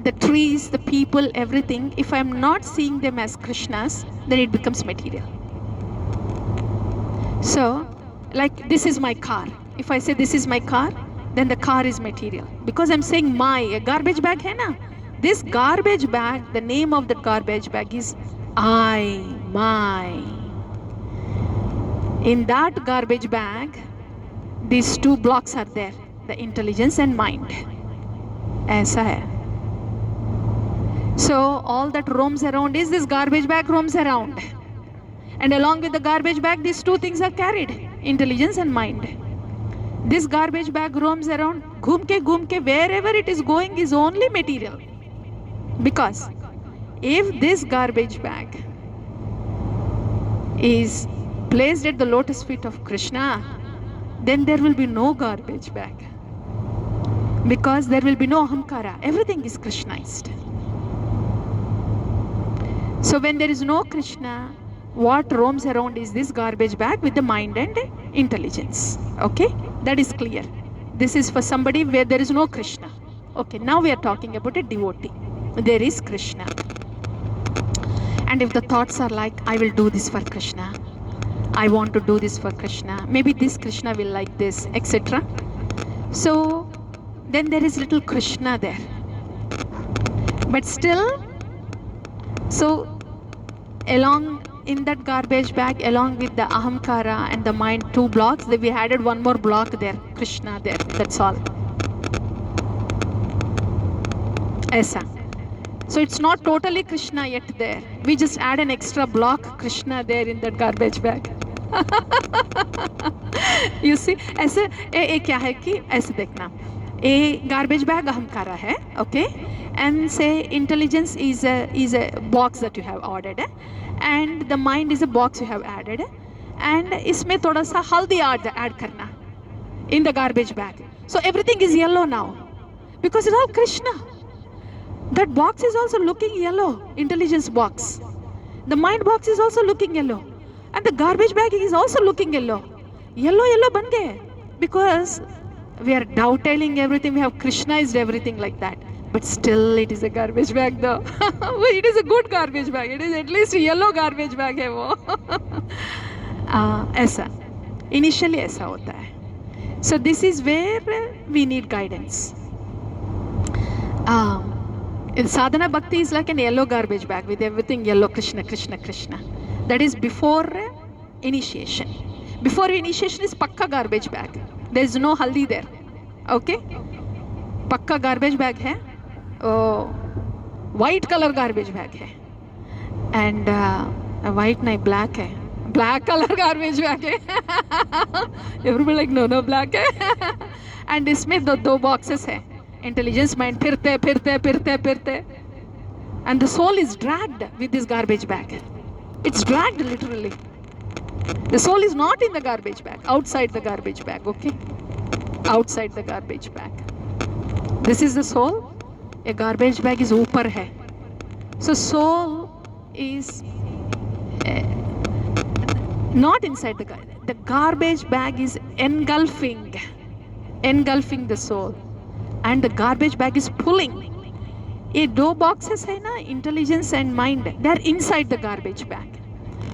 the trees, the people, everything, if I am not seeing them as Krishnas, then it becomes material. So, like this is my car. If I say this is my car, then the car is material. Because I'm saying my, a garbage bag hai na? This garbage bag, the name of the garbage bag is I, my. In that garbage bag, these 2 blocks are there, the intelligence and mind. ऐसा है. So all that roams around is this garbage bag roams around. And along with the garbage bag, these 2 things are carried, intelligence and mind. This garbage bag roams around, घूम के, wherever it is going is only material. Because if this garbage bag is placed at the lotus feet of Krishna, then there will be no garbage bag. Because there will be no ahamkara. Everything is Krishnized. So when there is no Krishna, what roams around is this garbage bag with the mind and intelligence. Okay? That is clear. This is for somebody where there is no Krishna. Okay, now we are talking about a devotee. There is Krishna. And if the thoughts are like, I will do this for Krishna, I want to do this for Krishna, maybe this Krishna will like this, etc. So then there is little Krishna there. But still, so along in that garbage bag, along with the ahamkara and the mind, 2 blocks, we added 1 more block there, Krishna there, that's all. Aisa. So it's not totally Krishna yet there. We just add an extra block Krishna there in that garbage bag. You see, ऐसे ए क्या है कि ऐसे देखना, a garbage bag ahamkara hai, okay, and say intelligence is a box that you have ordered, and the mind is a box you have added, and इसमें थोड़ा सा हल्दी add करना in the garbage bag. So everything is yellow now because it's all Krishna. That box is also looking yellow, intelligence box. The mind box is also looking yellow, and the garbage bag is also looking yellow. Yellow ban gaye because we are downtelling everything, we have Krishnized everything like that. But still it is a garbage bag though. It is a good garbage bag. It is at least a yellow garbage bag hai wo. ऐसा. Initially ऐसा होता है. So this is where we need guidance. Sadhana bhakti is like an yellow garbage bag with everything yellow, Krishna, Krishna, Krishna. That is before initiation. Before initiation is pakka garbage bag. There is no haldi there. Okay? Pakka garbage bag hai. White color garbage bag hai. And white nahi, black hai. Black color garbage bag hai. Everybody like, no, black hai. And इसमें 2 boxes hai. Intelligence mind फिरते. And the soul is dragged with this garbage bag. It's dragged literally. The soul is not in the garbage bag, outside the garbage bag, okay? Outside the garbage bag. This is the soul. A garbage bag is upar hai. So soul is not inside the garbage bag is engulfing the soul. And the garbage bag is pulling. ये 2 boxes है ना, intelligence and mind, they are inside the garbage bag.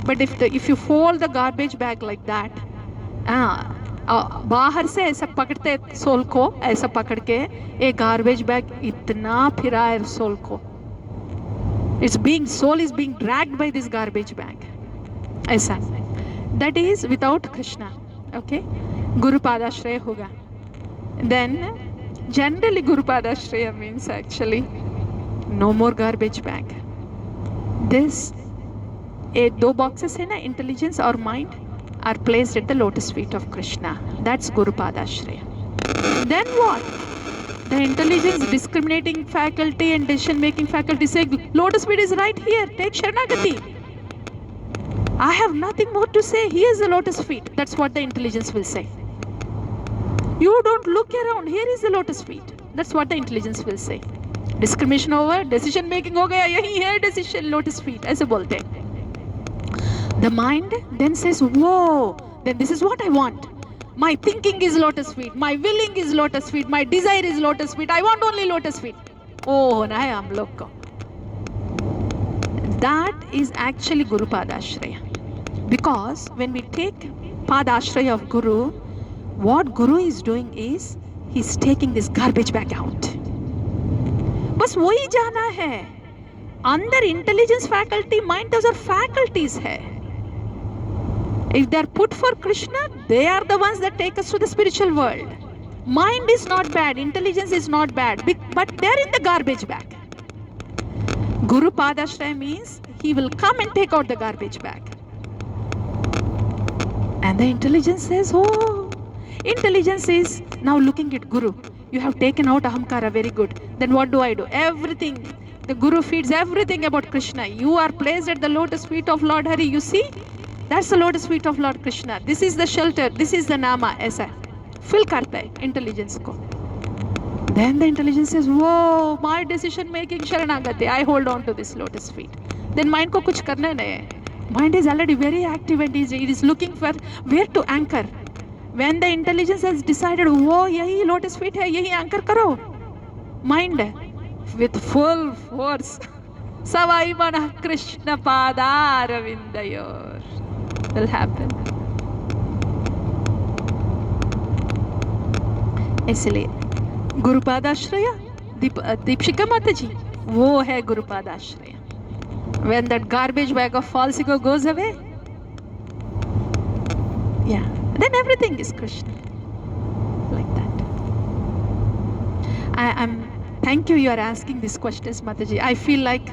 But if you fold the garbage bag like that, बाहर से ऐसा पकड़ते soul को, ऐसा पकड़ के ये garbage bag इतना फिरा है सोल को. Soul is being dragged by this garbage bag. ऐसा. That is without Krishna. Okay? Guru Padashraya होगा. Then Generally, Gurupadashraya means actually no more garbage bag. This, दो boxes है ना, intelligence or mind are placed at the lotus feet of Krishna. That's Gurupadashraya. Then what? The intelligence, discriminating faculty and decision making faculty say, lotus feet is right here, take Sharanagati. I have nothing more to say, here is the lotus feet. That's what the intelligence will say. You don't look around, here is the lotus feet. That's what the intelligence will say. Discrimination over, decision making हो गया, यही है decision, lotus feet, ऐसे बोलते हैं. The mind then says, whoa, then this is what I want. My thinking is lotus feet, my willing is lotus feet, my desire is lotus feet, I want only lotus feet. Oh, होना है हम लोग को. That is actually Guru Padashraya. Because when we take Padashraya of Guru, what Guru is doing is, he's taking this garbage bag out. बस वही जाना है. अंदर intelligence faculty, mind, those are faculties है. If they are put for Krishna, they are the ones that take us to the spiritual world. Mind is not bad, intelligence is not bad, but they are in the garbage bag. Guru Padashraya means he will come and take out the garbage bag. And the intelligence says, oh, intelligence is now looking at Guru. You have taken out Ahamkara, very good. Then what do I do? Everything. The Guru feeds everything about Krishna. You are placed at the lotus feet of Lord Hari. You see? That's the lotus feet of Lord Krishna. This is the shelter. This is the Nama. ऐसा fill करता है intelligence को. Then the intelligence says, whoa, my decision making Sharanagati. I hold on to this lotus feet. Then mind को कुछ करना नहीं है. Mind is already very active and it is looking for where to anchor. When the intelligence has decided, whoa, यही lotus feet है, यही anchor करो. Mind with full force. Savai mana Krishna Padaravindayor will happen. इसलिए गुरुपादाश्रया दीपशिका माता जी वो है गुरुपादाश्रया. When that garbage bag of false ego goes away, yeah, then everything is Krishna. Like that. Thank you are asking these questions, Mataji. I feel like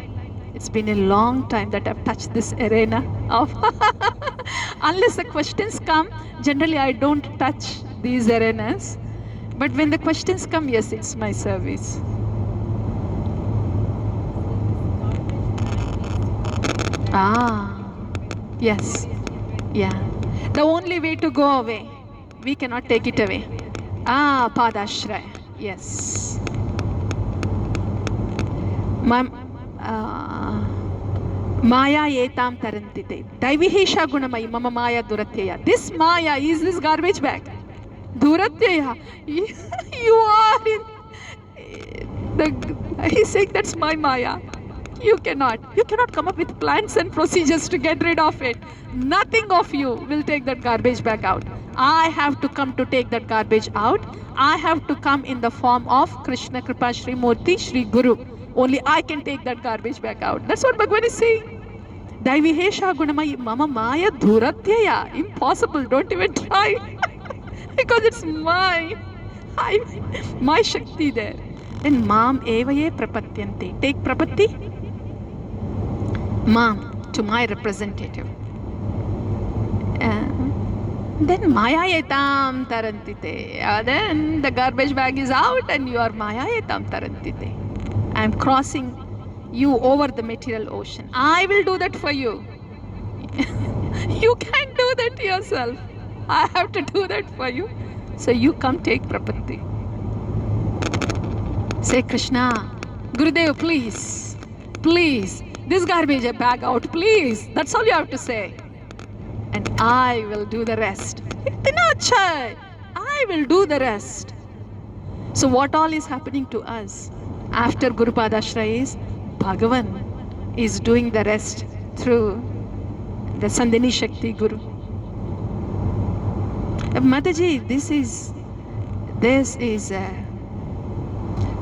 it's been a long time that I've touched this arena of unless the questions come, generally I don't touch these arenas. But when the questions come, yes, it's my service. Yes. Yeah. The only way to go away, we cannot take it away. Padashraya. Yes. Maya etam tarantite. Daivihesha gunamai mama maya duratyaya. This Maya is this garbage bag. Duratyaya. You are in he's saying that's my Maya. You cannot come up with plans and procedures to get rid of it. Nothing of you will take that garbage bag out. I have to come to take that garbage out. I have to come in the form of Krishna Kripa Shri Murti Shri Guru. Only I can take that garbage bag out. That's what Bhagavan is saying. Daivihesha gunamai mama maya dhuratyaya. Impossible. Don't even try. Because it's mine. My Shakti there. Then Mam evaye prapatyante. Take prapatti. Mam, to my representative. Then Maya etam tarantite. Then the garbage bag is out and you are Maya etam tarantite. I am crossing you over the material ocean. I will do that for you. You can't do that yourself. I have to do that for you. So you come take prapatti. Say Krishna, Gurudev, please, this garbage bag out, please. That's all you have to say. And I will do the rest. I will do the rest. So what all is happening to us after Guru Padashraya is Bhagavan is doing the rest through the Sandhini Shakti Guru. Mataji, this is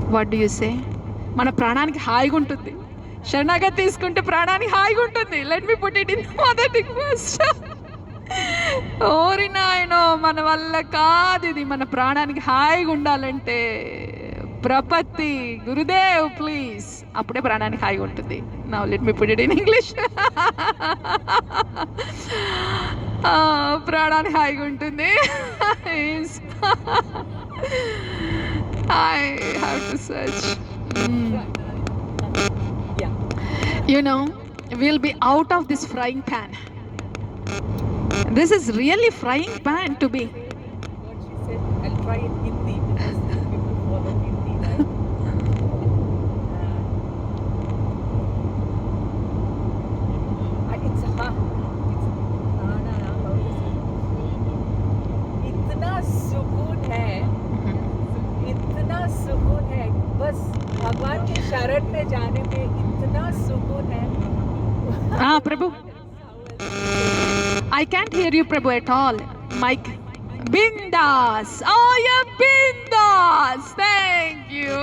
what do you say? మన ప్రాణానికి హాయిగా ఉంటుంది. శరణాగతి తీసుకుంటే ప్రాణానికి హాయిగా ఉంటుంది. Let me put it in mother tongue first. ఓరి నాయనో, మన వల్ల కాదు ఇది. మన ప్రాణానికి హాయిగా ఉండాలంటే ప్రపత్తి గురుదేవ్ ప్లీజ్, అప్పుడే ప్రాణానికి హాయిగా ఉంటుంది. Now let me put it in English. ప్రాణానికి హాయిగా ఉంటుంది. I have to search. Yeah. You know, we'll be out of this frying pan. This is really frying pan to be. What she said, I'll try in Hindi because people follow Hindi, right? It's hard. It's how is it? इतना सुकून है, इतना सुकून है, बस भगवान के शरण में जाने में इतना सुकून है. Prabhu, I can't hear you, Prabhu, at all. Mike. Bindas. Oh, yeah, Bindas. Thank you.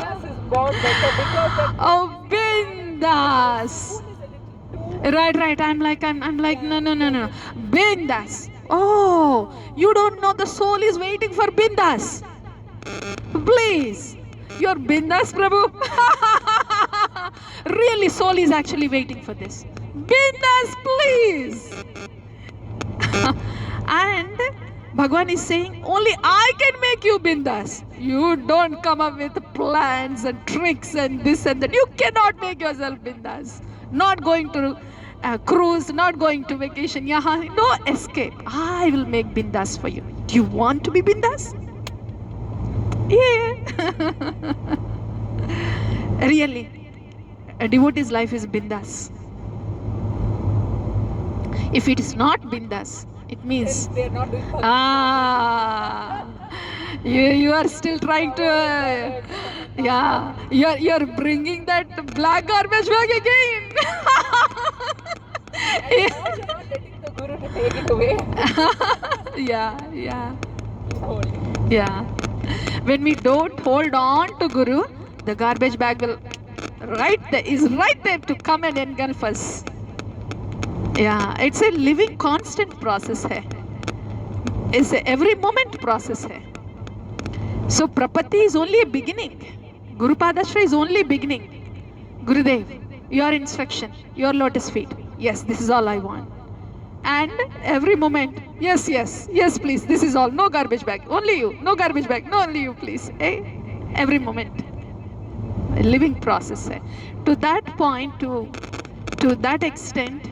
Yes, is more better because that Oh, Bindas. Right. I'm like, no. Bindas. Oh, you don't know the soul is waiting for Bindas. Please. You're Bindas, Prabhu. Really, soul is actually waiting for this. Bindas, please. And Bhagwan is saying, only I can make you bindas. You don't come up with plans and tricks and this and that. You cannot make yourself bindas. Not going to cruise, not going to vacation. Yahan, no escape. I will make bindas for you. Do you want to be bindas? Yeah. Really, a devotee's life is bindas. If it is not bindas, it means they're not doing bhakti. you are still trying to you're bringing that black garbage back again. And now you're not letting the Guru to take it away. Yeah. He's holding. Yeah. When we don't hold on to Guru, the garbage bag will is right there to come and engulf us. Yeah, it's a living constant process है. It's a every moment process है. So Prapatti is only a beginning. Guru Padashra is only beginning. Gurudev, your instruction, your lotus feet. Yes, this is all I want. And every moment, yes, please, this is all. No garbage bag, only you. No garbage bag, no, only you, please. Every moment. A living process hai. To that point, to that extent,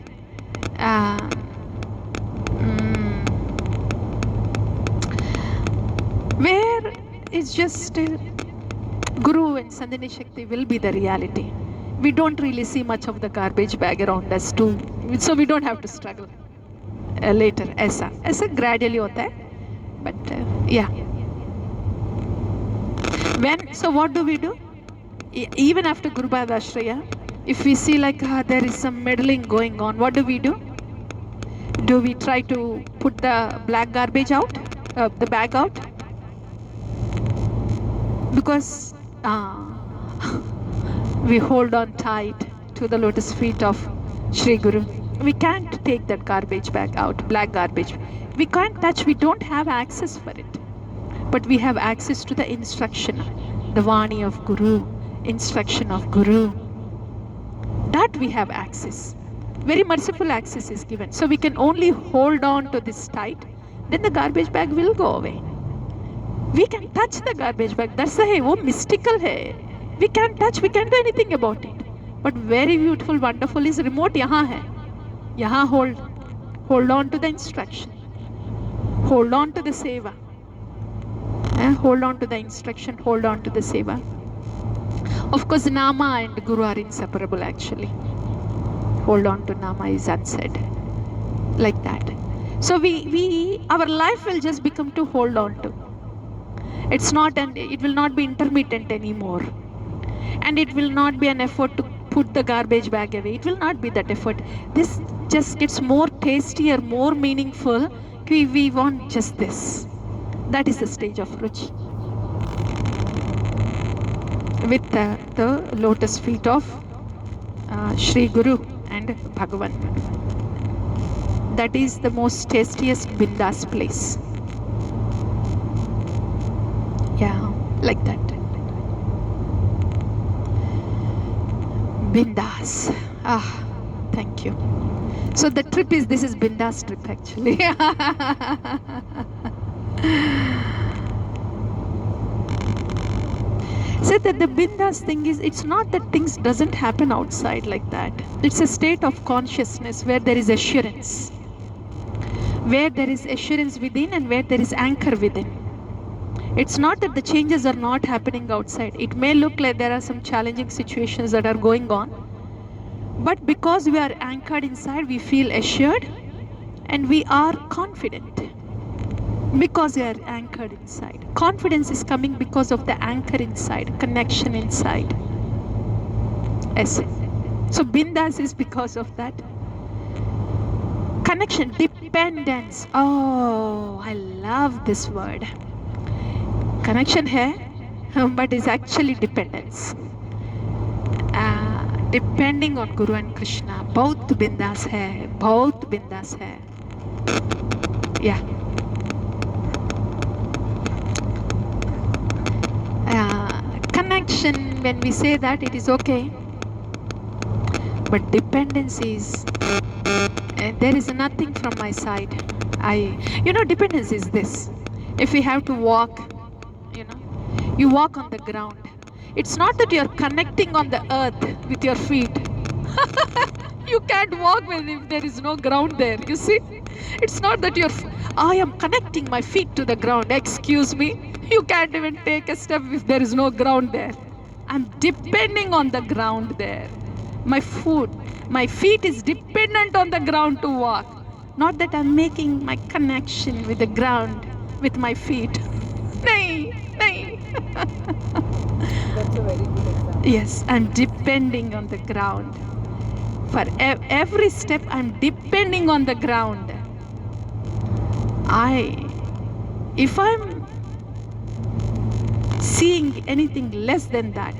where it's just Guru and Sandhini Shakti will be the reality. We don't really see much of the garbage bag around us too, so we don't have to struggle later. ऐसा gradually होता है, but yeah. So what do we do? Even after Guru Padashraya, if we see like there is some meddling going on, what do we do? Do we try to put the black garbage out, the bag out? Because we hold on tight to the lotus feet of Shri Guru. We can't take that garbage bag out, black garbage. We can't touch, we don't have access for it. But we have access to the instruction, the Vani of Guru, instruction of Guru. That we have access. Very merciful access is given. So we can only hold on to this tight, then the garbage bag will go away. We can touch the garbage bag. That's the wo mystical hai. We can't touch, we can't do anything about it. But very beautiful, wonderful is remote yahan hai. Yahan hold on to the instruction. Hold on to the seva. Hold on to the instruction, hold on to the seva. Of course, Nama and Guru are inseparable actually. Hold on to Nama is unsaid. Like that. So our life will just become to hold on to. It will not be intermittent anymore. And it will not be an effort to put the garbage bag away. It will not be that effort. This just gets more tastier, more meaningful. We want just this. That is the stage of Ruchi. With the lotus feet of Shri Guru and Bhagavan. That is the most tastiest bindas place. Yeah, like that. Bindas. Ah, thank you. So the trip is, this is bindas trip actually. So that the bindas thing is, it's not that things doesn't happen outside like that. It's a state of consciousness where there is assurance. Where there is assurance within and where there is anchor within. It's not that the changes are not happening outside. It may look like there are some challenging situations that are going on. But because we are anchored inside, we feel assured and we are confident. Because we are anchored inside. Confidence is coming because of the anchor inside, connection inside. Yes. So bindas is because of that. Connection, dependence. Oh, I love this word. Connection hai, but it's actually dependence. Depending on Guru and Krishna. Both bindas hai. Both bindas hai. Yeah. Connection, when we say that, it is okay. But dependence is, there is nothing from my side. Dependence is this. If we have to walk, you walk on the ground. It's not that you're connecting on the earth with your feet. You can't walk if there is no ground there. You see? It's not that I am connecting my feet to the ground. Excuse me. You can't even take a step if there is no ground there. I'm depending on the ground there. My feet is dependent on the ground to walk. Not that I'm making my connection with the ground with my feet. Nahi. That's a very good example. Yes, I'm depending on the ground. For every step, I'm depending on the ground. If I'm seeing anything less than that,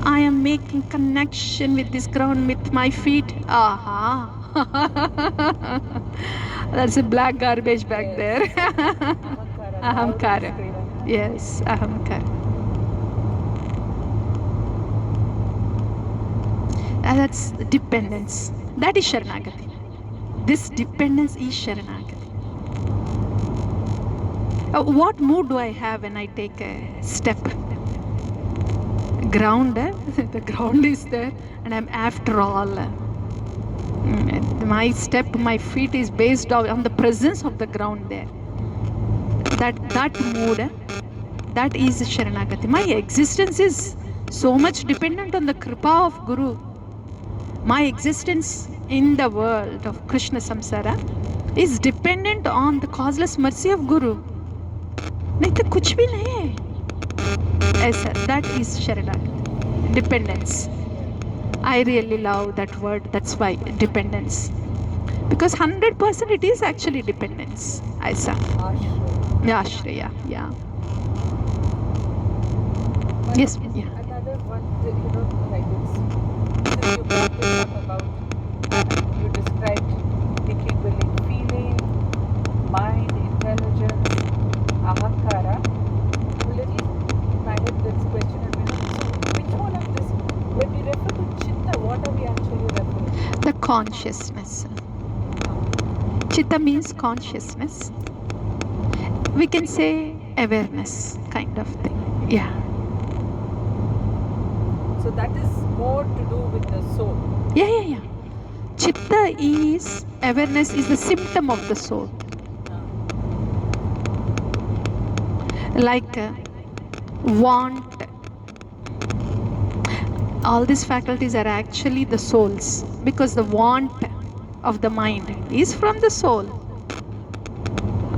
I am making connection with this ground with my feet. Aha. That's a black garbage back there. Ahamkara. Yes, ahamkara. That's dependence. That is Sharanagati. This dependence is Sharanagati. What mood do I have when I take a step? Ground, the ground is there, and I'm after all. My step, my feet is based on the presence of the ground there. That mood, that is Sharanagati. My existence is so much dependent on the kripa of Guru. My existence in the world of Krishna Samsara is dependent on the causeless mercy of Guru. नहीं तो कुछ भी नहीं है ऐसा. That is Sharanagati, dependence. I really love that word. That's why dependence, because 100% it is actually dependence. ऐसा. Ashraya. Yeah. Yes. Yeah. Another one, like this. Since you brought this up about, you described thinking, willing, feeling, mind, intelligence, ahankara. A little, I had this question, so which one of this, when we refer to chitta, what are we actually referring to? The consciousness. Chitta means consciousness. We can say awareness kind of thing. Yeah. So that is more to do with the soul. Yeah. Chitta is, awareness is the symptom of the soul. Like want. All these faculties are actually the souls, because the want of the mind is from the soul.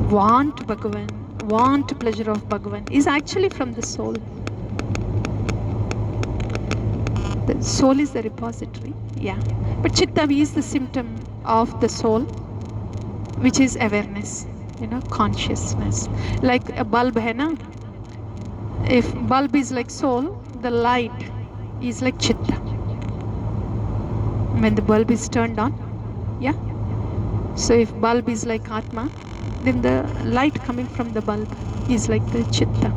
Want Bhagavan, want pleasure of Bhagavan is actually from the soul. The soul is the repository, yeah. But Chitta is the symptom of the soul, which is awareness, consciousness. Like a bulb hai na? If bulb is like soul, the light is like Chitta. When the bulb is turned on, yeah, So if bulb is like Atma, then the light coming from the bulb is like the Chitta.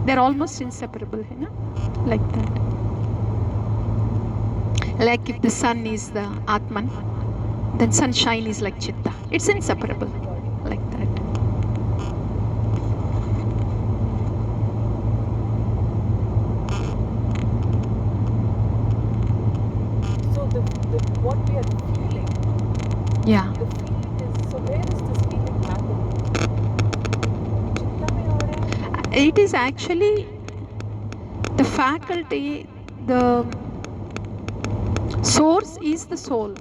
They're almost inseparable, you know, like that. Like if the sun is the Atman, then sunshine is like Chitta. It's inseparable, like that. So what we are feeling, Yeah. the feeling is, so where is this feeling happening? चित्ता में हो रहा है? It is actually the faculty, the source is the soul,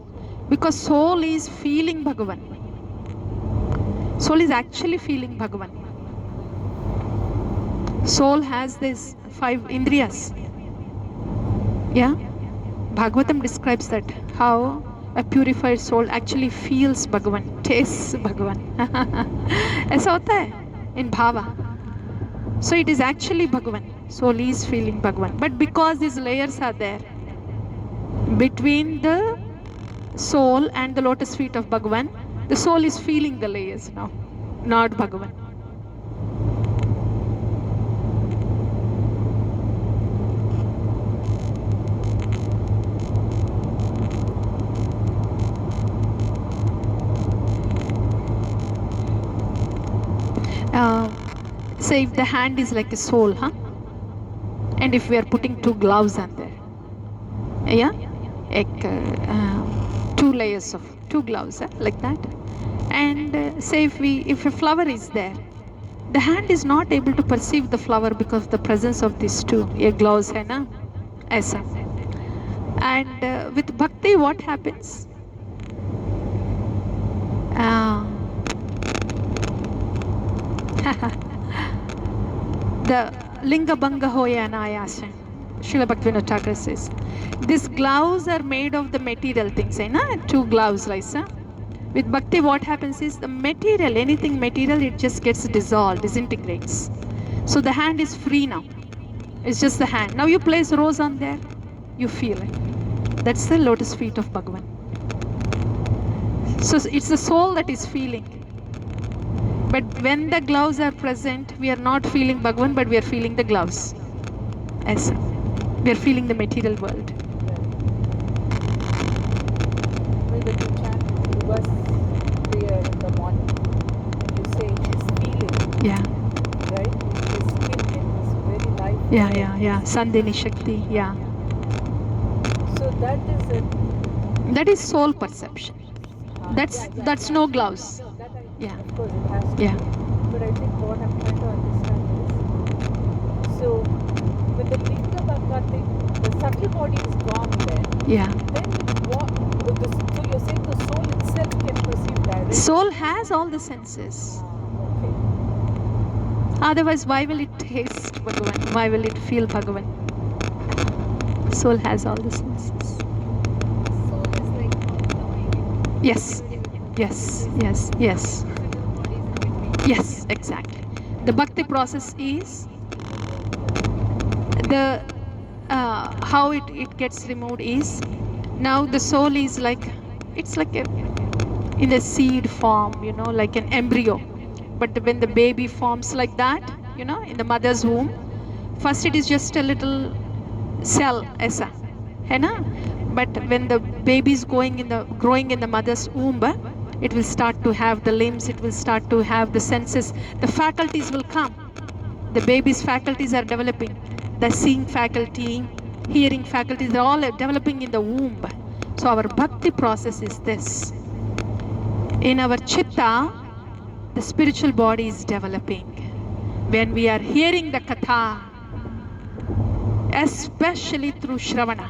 because soul is feeling Bhagavan. Soul is actually feeling Bhagavan. Soul has this 5 indriyas. Yeah, Bhagavatam describes that, how a purified soul actually feels Bhagavan, tastes Bhagavan. ऐसा होता है in bhava. So it is actually Bhagavan. Soul is feeling Bhagavan. But because these layers are there between the soul and the lotus feet of Bhagavan, the soul is feeling the layers now, not Bhagavan. Say if the hand is like a soul, huh? And if we are putting 2 gloves on there, yeah, like 2 layers of 2 gloves, like that. And say if a flower is there, the hand is not able to perceive the flower because of the presence of these 2 gloves, hai na? Aisa. And with bhakti, what happens? The linga banga hoya anayasa. Srila Bhaktivinoda Thakur says, these gloves are made of the material things, hai na? 2 gloves, Lisa. With bhakti, what happens is the material, anything material, it just gets dissolved, disintegrates. So the hand is free now. It's just the hand. Now you place rose on there, you feel it. That's the lotus feet of Bhagavan. So it's the soul that is feeling. But when the gloves are present, we are not feeling Bhagavan, but we are feeling the gloves. Yes. We are feeling the material world. When you chant Bhuvas prayer in the morning, you say his feeling, Yeah. right? His feeling is very life. Yeah. Sandhini Shakti, yeah. So that is it. That is soul perception. That's no gloves. No, that I, Yeah. of course it has to Yeah. be. But I think what I'm trying to understand is, so with the Linga Bhanga thing, the subtle body is gone then. Yeah. Then what, so you're saying the soul itself can perceive directly? Soul has all the senses. Okay. Otherwise, why will it taste Bhagavan? Why will it feel Bhagavan? Soul has all the senses. Soul is like knowing. Yes. Yes, exactly. The bhakti process is the how it gets removed is, now the soul is like, it's like in a seed form, like an embryo. But when the baby forms like that, in the mother's womb, first it is just a little cell, aisa, hai na? But when the baby is growing in the mother's womb, it will start to have the limbs, it will start to have the senses, the faculties will come. The baby's faculties are developing. The seeing faculty, hearing faculties, they're all developing in the womb. So our bhakti process is this. In our chitta, the spiritual body is developing. When we are hearing the katha, especially through Shravana,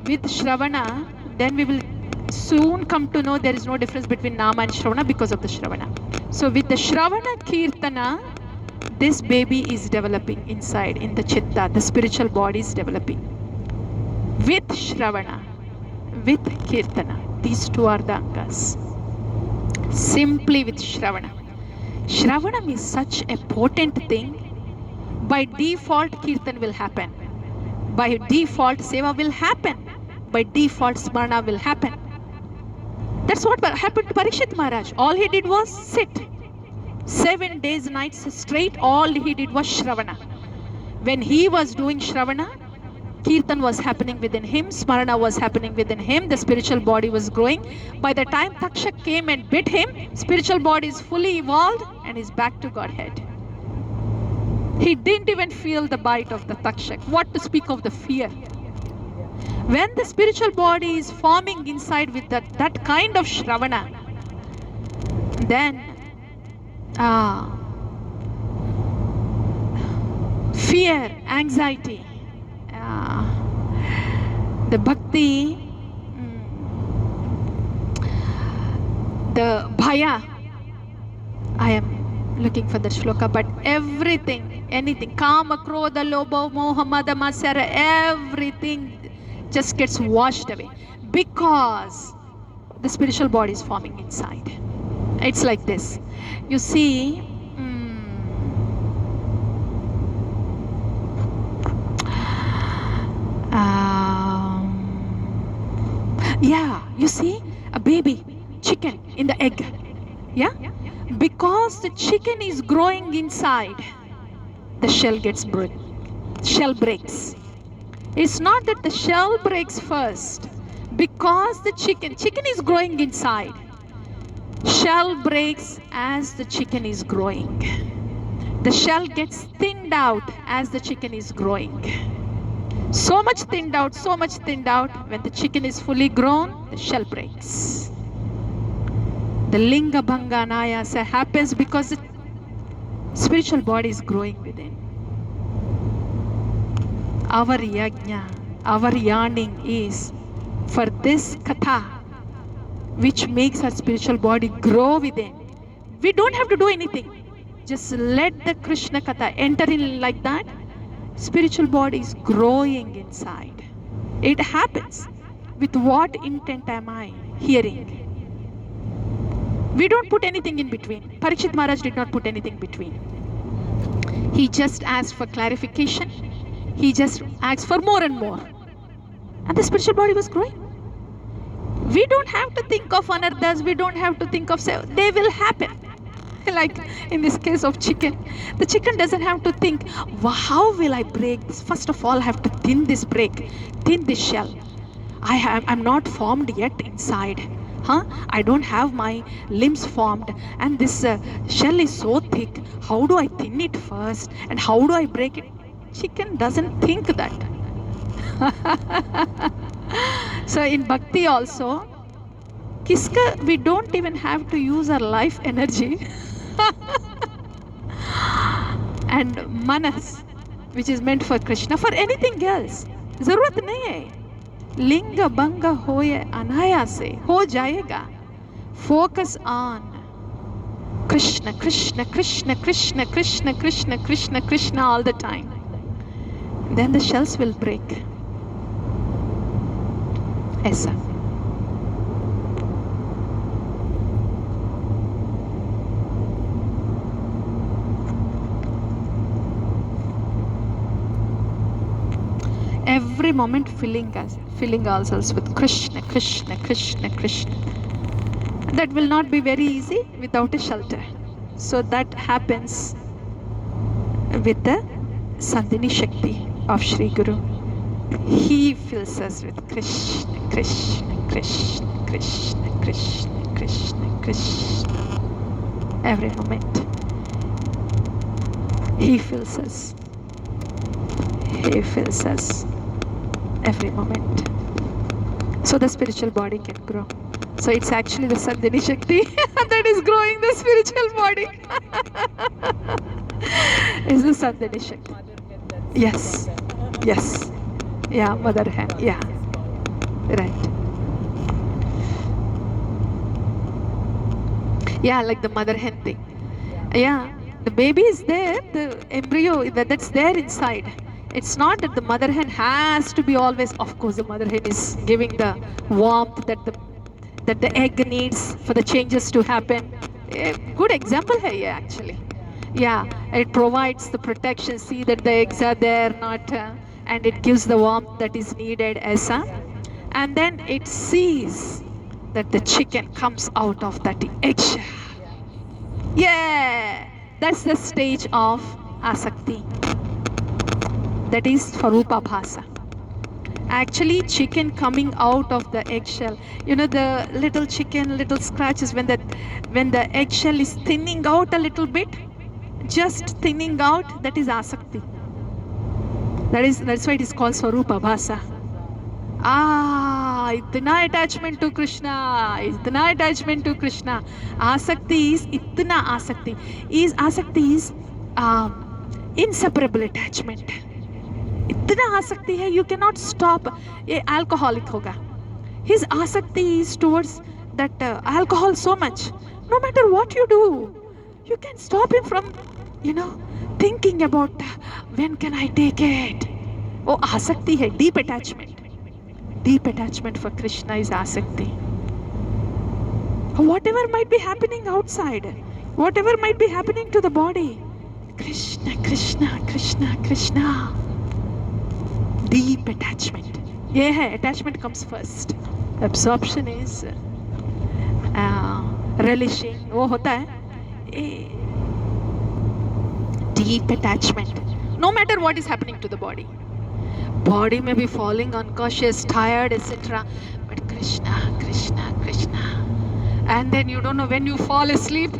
with Shravana, then we will soon come to know there is no difference between Nama and Shravana because of the Shravana. So with the Shravana Kirtana, this baby is developing inside, in the Chitta, the spiritual body is developing. With Shravana, with Kirtana, these 2 are the Angas. Simply with Shravana. Shravanam is such a potent thing. By default, Kirtan will happen. By default, Seva will happen. by default Smarna will happen. That's what happened to Parikshit Maharaj. All he did was sit. 7 days, nights straight, all he did was Shravana. When he was doing Shravana, Kirtan was happening within him, Smarana was happening within him, the spiritual body was growing. By the time Takshak came and bit him, spiritual body is fully evolved and is back to Godhead. He didn't even feel the bite of the Takshak. What to speak of the fear? When the spiritual body is forming inside with that kind of Shravana, then fear, anxiety, the bhakti, the bhaya. I am looking for the shloka, but everything, anything, kama, krodha, lobha, moha, mada, matsara, everything just gets washed away because the spiritual body is forming inside. It's like this. You see, you see a baby chicken in the egg. Yeah? Because the chicken is growing inside, the shell gets shell breaks. It's not that the shell breaks first. Because the chicken is growing inside, shell breaks as the chicken is growing. The shell gets thinned out as the chicken is growing. So much thinned out. When the chicken is fully grown, the shell breaks. The linga bhanga anayasa happens because the spiritual body is growing within. Our yajna, our yearning is for this katha, which makes our spiritual body grow within. We don't have to do anything. Just let the Krishna katha enter in like that. Spiritual body is growing inside. It happens. With what intent am I hearing? We don't put anything in between. Parikshit Maharaj did not put anything between. He just asked for clarification. He just asked for more and more. And the spiritual body was growing. We don't have to think of anarthas. We don't have to think of, they will happen. Like in this case of chicken, the chicken doesn't have to think, how will I break this? First of all, I have to thin this shell. I'm not formed yet inside. I don't have my limbs formed, and this shell is so thick. How do I thin it first? And how do I break it? Chicken doesn't think that. So in bhakti also, we don't even have to use our life energy and manas, which is meant for Krishna, for anything else. Zarurat nahi hai. Linga bhanga hoye anayase, ho jayega. Focus on Krishna, Krishna, Krishna, Krishna, Krishna, Krishna, Krishna, Krishna all the time. Then the shells will break. Aisa. Every moment filling ourselves with Krishna, Krishna, Krishna, Krishna. That will not be very easy without a shelter. So that happens with the Sandhini Shakti of Sri Guru. He fills us with Krishna, Krishna, Krishna, Krishna, Krishna, Krishna, Krishna. Every moment. He fills us. He fills us. Every moment. So the spiritual body can grow. So it's actually the Sandhini Shakti that is growing the spiritual body. It's the Sandhini Shakti. Yes. Yes. Yeah, mother hen. Yeah. Right. Yeah, like the mother hen thing. Yeah. The baby is there, the embryo that's there inside. It's not that the mother hen has to be always, of course the mother hen is giving the warmth that the egg needs for the changes to happen. A good example here actually. Yeah, it provides the protection, see that the eggs are there, not, and it gives the warmth that is needed as a. and then it sees that the chicken comes out of that eggshell. Yeah, that's the stage of asakti. That is Swarupa Bhasa. Actually, chicken coming out of the eggshell. You know, the little chicken, little scratches when the eggshell is thinning out a little bit, just thinning out, that is asakti. That's why it is called Swarupa Bhasa. इतना attachment to Krishna, इतना attachment to Krishna. Asakti is itna asakti. Asakti is inseparable attachment. इतना आसक्ति है, you cannot stop. ये alcoholic होगा. His asakti is towards that alcohol so much. No matter what you do, you can stop him from, thinking about when can I take it. Oh, asakti hai, deep attachment. Deep attachment for Krishna is asakti. Whatever might be happening outside, whatever might be happening to the body, Krishna, Krishna, Krishna, Krishna. Deep attachment. Yeah, attachment comes first. Absorption is relishing. वो होता है deep attachment. No matter what is happening to the body. Body may be falling unconscious, tired, etc. But Krishna, Krishna, Krishna. And then you don't know, when you fall asleep,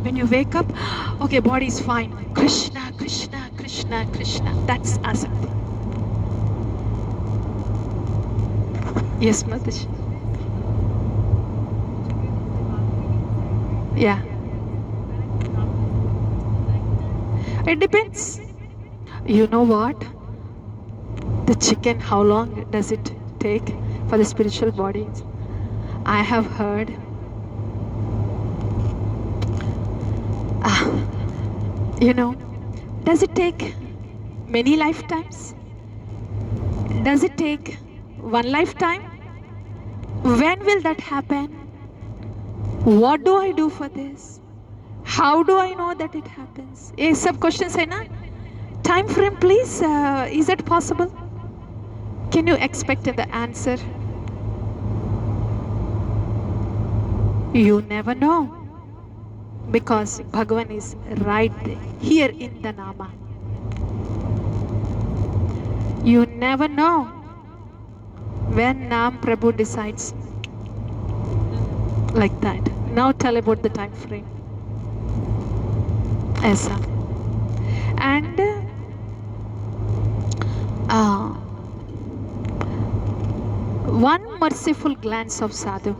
when you wake up, okay, body is fine. Krishna, Krishna, Krishna, Krishna. That's asakti. Yes, Mataji. Yeah. It depends. You know what? The chicken, how long does it take for the spiritual body? I have heard does it take many lifetimes? Does it take one lifetime? When will that happen? What do I do for this? How do I know that it happens? ये सब questions है ना? Time frame, please. Is that possible? Can you expect the answer? You never know, because Bhagavan is right here in the Nama. You never know when Nam Prabhu decides like that. Now tell about the time frame. Aisa. And one merciful glance of sadhu.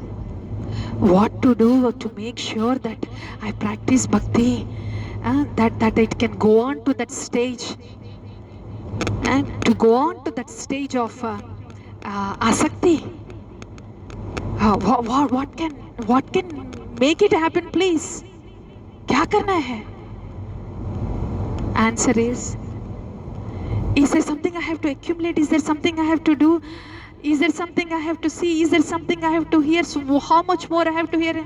What to do to make sure that I practice bhakti, that it can go on to that stage, and to go on to that stage of asakti. What can make it happen, please? क्या करना है? Answer is there something I have to accumulate? Is there something I have to do? Is there something I have to see? Is there something I have to hear? So how much more I have to hear?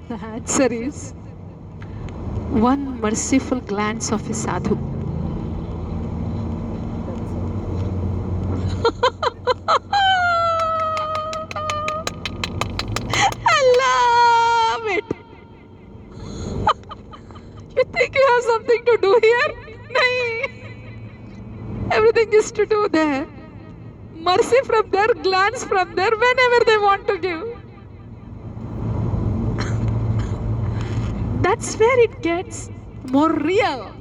The answer is one merciful glance of a sadhu. I love it. You think you have something to do here? No. Everything is to do there. Mercy from there, glance from there, whenever they want to give. That's where it gets more real.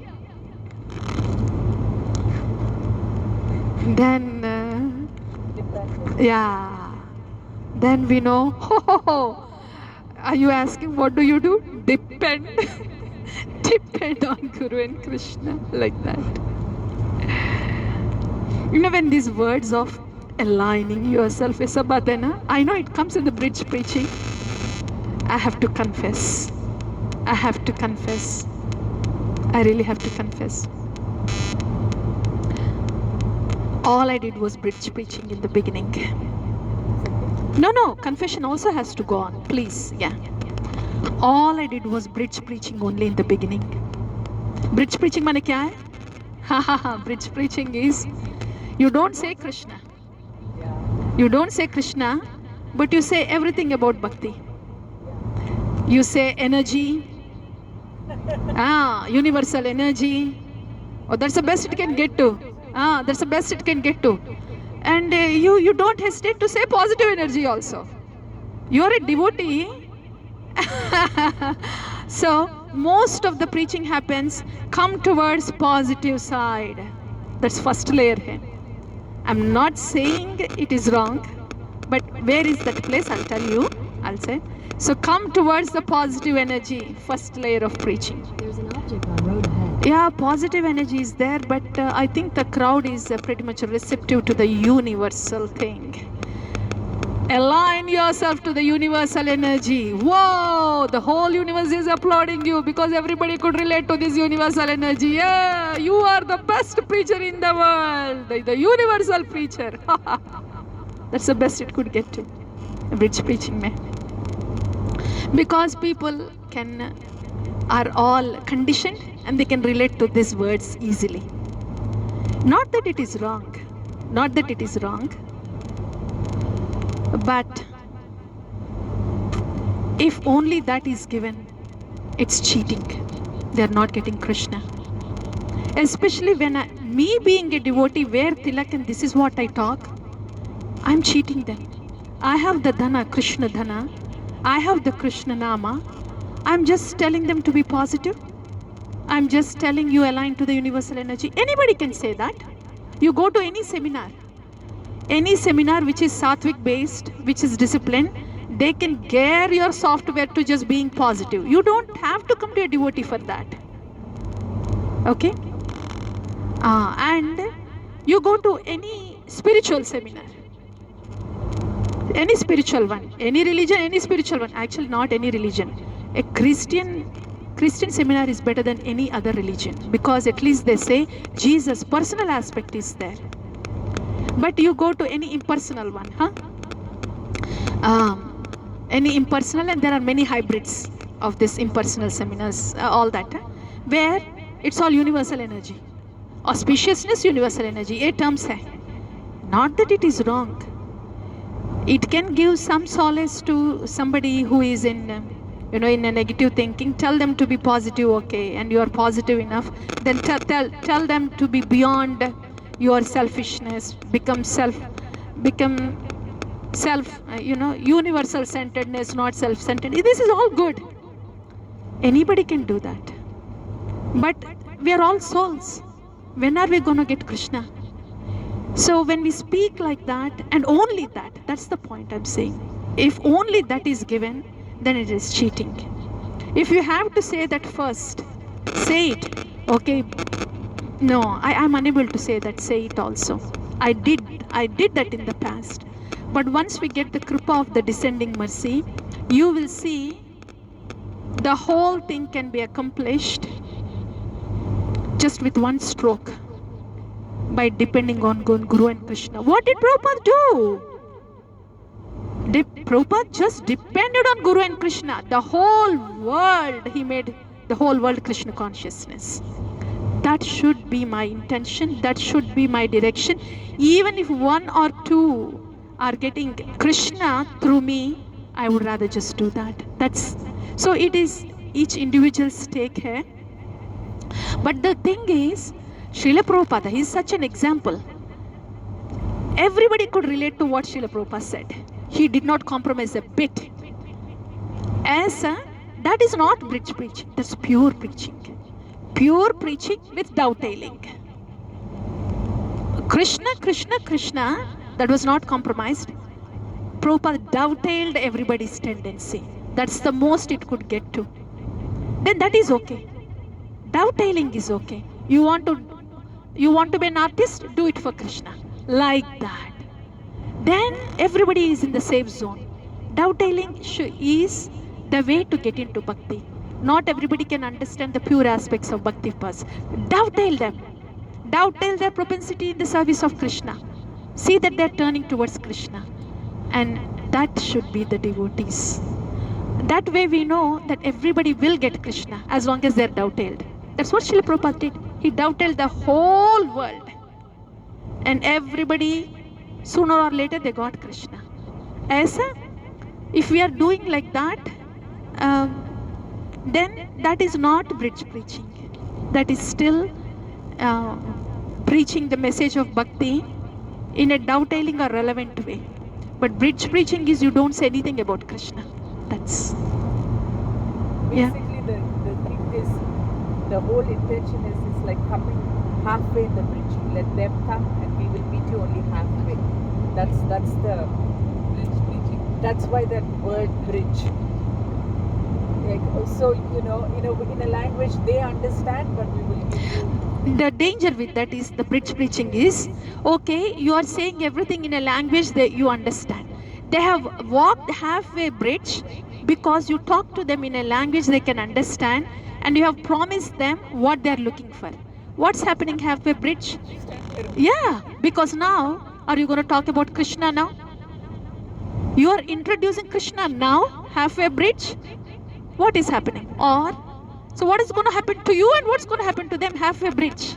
Then, then we know. Are you asking what do you do? Depend. Depend on Guru and Krishna, like that. When these words of aligning yourself is about, I know it comes in the bridge preaching. I have to confess. I really have to confess. All I did was bridge preaching in the beginning. No, confession also has to go on, please. Yeah. All I did was bridge preaching only in the beginning. Bridge preaching माने क्या है? Bridge preaching is you don't say Krishna. You don't say Krishna, but you say everything about bhakti. You say energy, universal energy. Oh, that's the best it can get to. That's the best it can get to. And you don't hesitate to say positive energy also. You are a devotee. So most of the preaching happens, come towards positive side. That's first layer here. I'm not saying it is wrong, but where is that place? I'll tell you. I'll say. So come towards the positive energy, first layer of preaching. There's an object on road ahead. Yeah, positive energy is there, but I think the crowd is pretty much receptive to the universal thing. Align yourself to the universal energy. Whoa, the whole universe is applauding you because everybody could relate to this universal energy. Yeah, you are the best preacher in the world, the universal preacher. That's the best it could get to, bridge preaching mein. Because people are all conditioned and they can relate to these words easily. Not that it is wrong, but if only that is given, it's cheating. They're not getting Krishna. Especially when me being a devotee, wear tilak and this is what I talk, I'm cheating them. I have the dhana, Krishna dhana. I have the Krishna nama. I'm just telling them to be positive. I'm just telling you align to the universal energy. Anybody can say that. You go to any seminar which is sattvic based, which is disciplined, they can gear your software to just being positive. You don't have to come to a devotee for that. Okay? And you go to any spiritual seminar, any spiritual one, any religion, any spiritual one. Actually, not any religion. A Christian seminar is better than any other religion because at least they say Jesus' personal aspect is there. But you go to any impersonal one, any impersonal, and there are many hybrids of this impersonal seminars, all that, where it's all universal energy. Auspiciousness, universal energy, ये terms hai. Not that it is wrong. It can give some solace to somebody who is in a negative thinking. Tell them to be positive, okay, and you are positive enough. Then tell them to be beyond your selfishness, become self, universal centeredness, not self-centered. This is all good. Anybody can do that. But we are all souls. When are we going to get Krishna? So when we speak like that, and only that, that's the point I'm saying. If only that is given, then it is cheating. If you have to say that first, say it. Okay, no, I'm unable to say that, say it also. I did that in the past. But once we get the kripa of the descending mercy, you will see the whole thing can be accomplished just with one stroke by depending on Guru and Krishna. What did Prabhupada do? Prabhupada just depended on Guru and Krishna. The whole world, he made the whole world Krishna consciousness. That should be my intention. That should be my direction. Even if one or two are getting Krishna through me, I would rather just do that. So it is each individual's take here. But the thing is, Srila Prabhupada, he is such an example. Everybody could relate to what Srila Prabhupada said. He did not compromise a bit. That is not bridge preaching. That's pure preaching. Pure preaching with dovetailing. Krishna, Krishna, Krishna, that was not compromised. Prabhupada dovetailed everybody's tendency. That's the most it could get to. Then that is okay. Dovetailing is okay. You want to be an artist? Do it for Krishna. Like that. Then everybody is in the safe zone. Dovetailing is the way to get into bhakti. Not everybody can understand the pure aspects of bhakti paths. Dovetail them. Dovetail their propensity in the service of Krishna. See that they are turning towards Krishna. And that should be the devotees. That way we know that everybody will get Krishna as long as they are dovetailed. That's what Srila Prabhupada did. He dovetailed the whole world. And everybody Sooner or later they got Krishna. ऐसा, if we are doing like that, then that is not bridge preaching. That is still uh, preaching the message of bhakti in a dovetailing or relevant way. But bridge preaching is you don't say anything about Krishna. That's yeah. Basically, the thing is, the whole intention is it's like coming halfway in the bridge. Let them come and we will meet you only halfway. That's the bridge preaching. That's why that word bridge. Like, so in a language they understand, but we will give you. The danger with that is the bridge preaching is, okay, you are saying everything in a language that you understand. They have walked halfway bridge because you talk to them in a language they can understand and you have promised them what they are looking for. What's happening halfway bridge? Yeah, because now, are you going to talk about Krishna now? You are introducing Krishna now, halfway bridge? What is happening? Or, so what is going to happen to you and what's going to happen to them halfway bridge?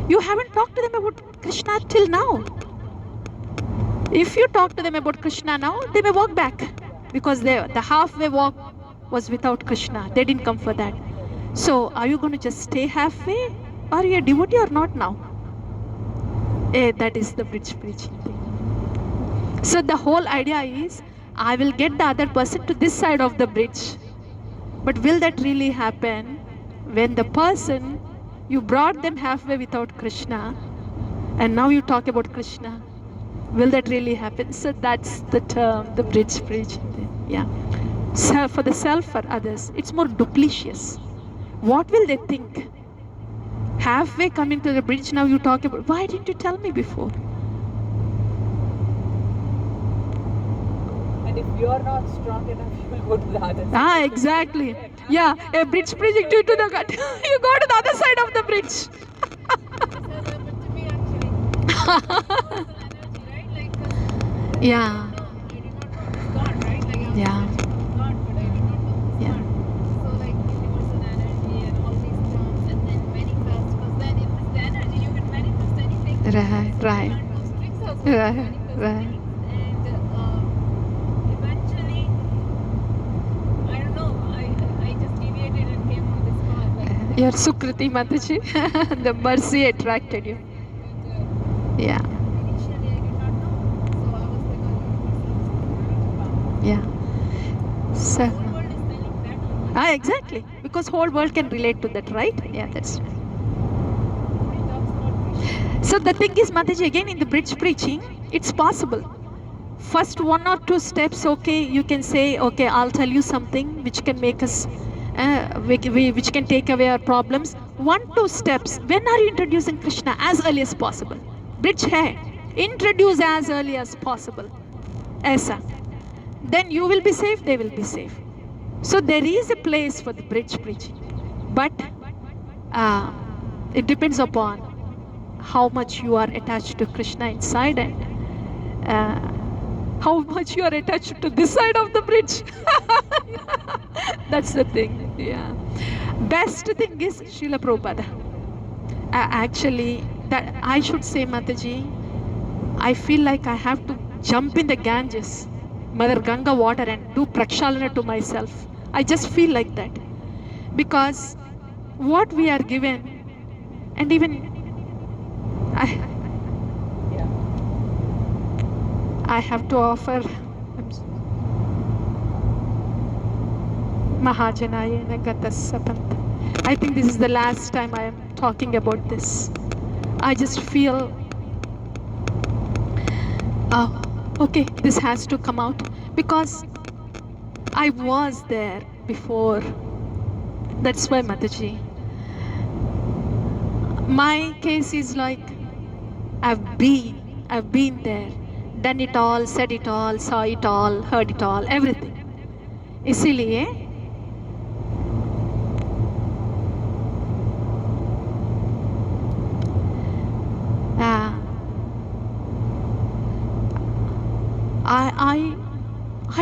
You haven't talked to them about Krishna till now. If you talk to them about Krishna now, they may walk back because the halfway walk was without Krishna. They didn't come for that. So, are you going to just stay halfway? Are you a devotee or not now? That is the bridge preaching thing. So, the whole idea is, I will get the other person to this side of the bridge. But will that really happen when the person, you brought them halfway without Krishna and now you talk about Krishna? Will that really happen? So that's the term, the bridge preaching thing. Yeah. So for the self, for others, it's more duplicious. What will they think? Halfway coming to the bridge, now you talk about, why didn't you tell me before? And if you're not strong enough, you will go to the other side. Exactly. Yeah, a bridge preaching to the gut. You go to the other side of the bridge. Yeah. Yeah. Yeah. So like universal energy and all these terms and then manifest, because then if it's the energy you can manifest anything. Right. And those tricks also Right, manifest right. things. And eventually, I don't know, I just deviated and came on this path. Like, Your Sukriti Mataji, the mercy attracted you. Yeah. initially I did not know. So I was like, oh, Yeah. So, the whole world is telling that. exactly. Because whole world can relate to that, right? Yeah, that's right. Nobody talks about Krishna. So the thing is, Mataji, again in the bridge preaching, it's possible. First 1 or 2 steps, okay, you can say, okay, I'll tell you something which can make us, which can take away our problems. 1-2 steps. When are you introducing Krishna? As early as possible. Bridge hai. Introduce as early as possible. Aisa. Then you will be safe, they will be safe. So there is a place for the bridge preaching. But it depends upon how much you are attached to Krishna inside and how much you are attached to this side of the bridge. That's the thing. Yeah. Best thing is Srila Prabhupada. Actually, that I should say, Mataji, I feel like I have to jump in the Ganges, Mother Ganga water, and do prakshalana to myself. I just feel like that. Because what we are given, and even I have to offer Mahajanayena Gatasapant. I think this is the last time I am talking about this. I just feel, okay, this has to come out because I was there before. That's why, Mataji. My case is like, I've been there, done it all, said it all, saw it all, heard it all, everything. इसीलिए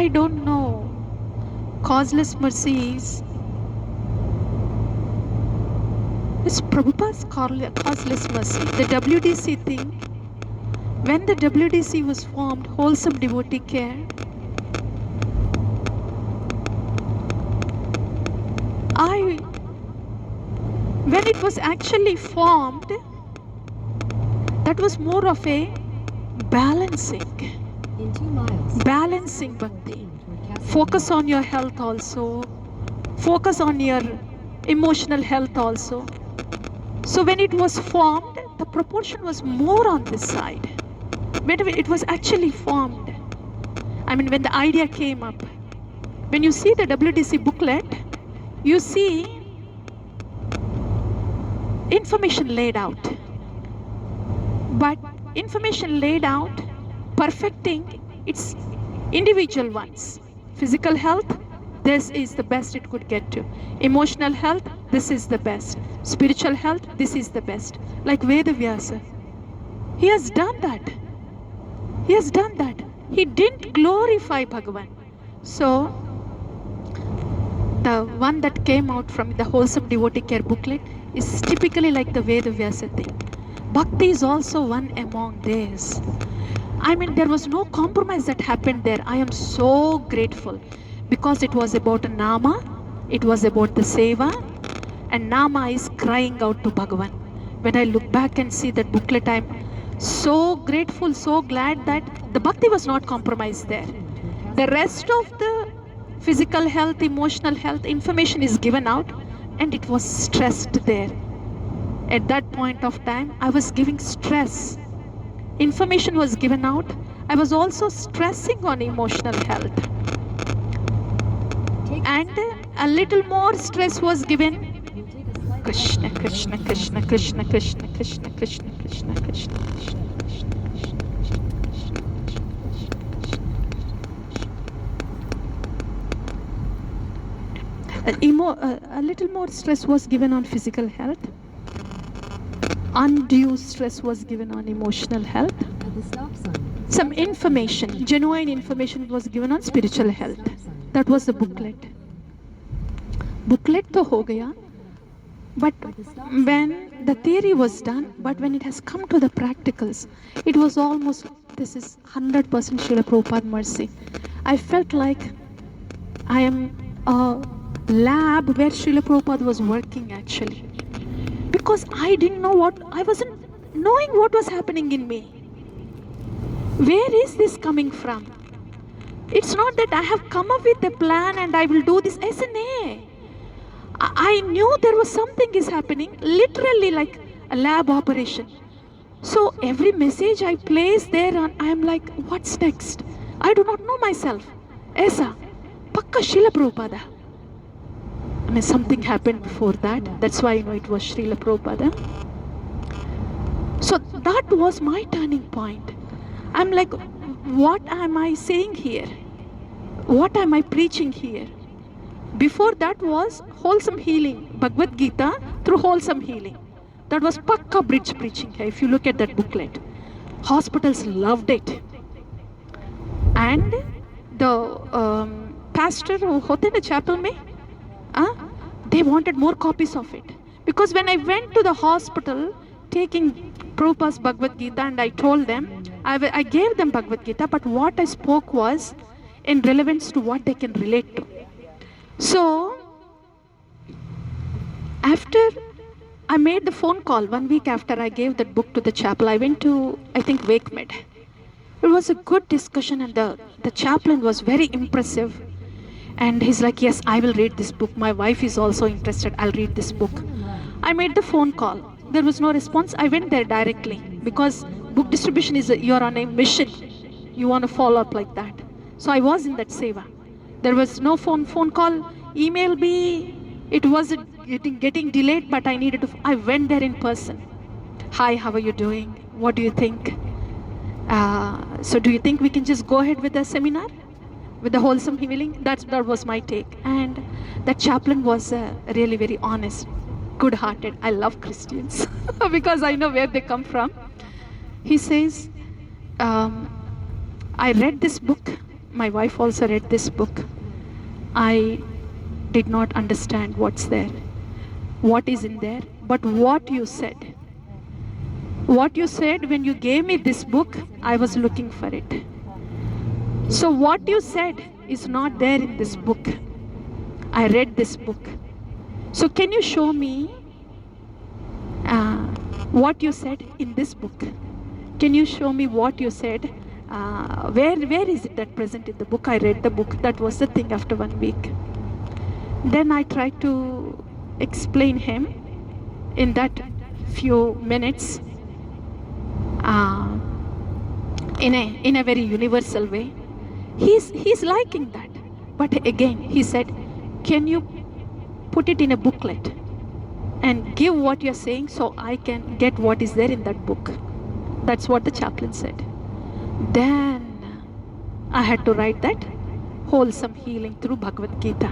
I don't know. Causeless mercy is it's Prabhupada's causeless mercy. The WDC thing, when the WDC was formed, Wholesome Devotee Care, when it was actually formed, that was more of a balancing In 2 miles, balancing bhakti. toward Castle Focus on your health also, focus on your emotional health also. So when it was formed, the proportion was more on this side. When it was actually formed, I mean, when the idea came up, when you see the WDC booklet, you see information laid out. But information laid out, perfecting its individual ones. Physical health, this is the best it could get to. Emotional health, this is the best. Spiritual health, this is the best. Like Vedavyasa. He has done that. He has done that. He didn't glorify Bhagavan. So, the one that came out from the Wholesome Devotee Care booklet is typically like the Vedavyasa thing. Bhakti is also one among theirs. I mean, there was no compromise that happened there. I am so grateful because it was about a Nama, it was about the Seva, and Nama is crying out to Bhagavan. When I look back and see that booklet, I'm so grateful, so glad that the Bhakti was not compromised there. The rest of the physical health, emotional health information is given out, and it was stressed there. At that point of time, I was giving stress. Information was given out. I was also stressing on emotional health. And a little more stress was given. Krishna, Krishna, Krishna, Krishna, Krishna, Krishna, Krishna, Krishna, Krishna, Krishna. A little more stress was given on physical health. Undue stress was given on emotional health. At the stop sign, Some information, genuine information was given on spiritual health. That was the booklet. Booklet to ho gaya, but when the theory was done, but when it has come to the practicals, it was almost, this is 100% Srila Prabhupada mercy. I felt like I am a lab where Srila Prabhupada was working actually. Because I didn't know I wasn't knowing what was happening in me. Where is this coming from? It's not that I have come up with a plan and I will do this. SNA. I knew there was something is happening, literally like a lab operation. So every message I place there, I am like, what's next? I do not know myself. Aisa, pakka Srila Prabhupada. I mean, something happened before that. That's why I know it was Srila Prabhupada. So that was my turning point. I'm like, what am I saying here? What am I preaching here? Before that was wholesome healing, Bhagavad Gita through wholesome healing. That was pakka bridge preaching. If you look at that booklet, hospitals loved it. And the pastor who hote na chapel mein, they wanted more copies of it. Because when I went to the hospital taking Prabhupada's Bhagavad Gita and I told them, I gave them Bhagavad Gita, but what I spoke was in relevance to what they can relate to. So, after I made the phone call, 1 week after I gave that book to the chapel, I went to, I think, WakeMed. It was a good discussion and the chaplain was very impressive. And he's like, yes, I will read this book. My wife is also interested. I'll read this book. I made the phone call. There was no response. I went there directly because book distribution is, you're on a mission. You want to follow up like that. So I was in that seva. There was no phone call, email me. It was getting delayed, but I needed to, I went there in person. Hi, how are you doing? What do you think? So do you think we can just go ahead with the seminar? With the wholesome healing? That was my take. And that chaplain was really very honest, good-hearted. I love Christians because I know where they come from. He says, I read this book. My wife also read this book. I did not understand what's there, what is in there, but what you said, What you said when you gave me this book, I was looking for it. So what you said is not there in this book. I read this book. So can you show me what you said in this book? Can you show me what you said? Where is it that present in the book? I read the book. That was the thing after 1 week. Then I tried to explain him in that few minutes in a very universal way. He's liking that. But again, he said, can you put it in a booklet and give what you're saying so I can get what is there in that book? That's what the chaplain said. Then I had to write that wholesome healing through Bhagavad Gita.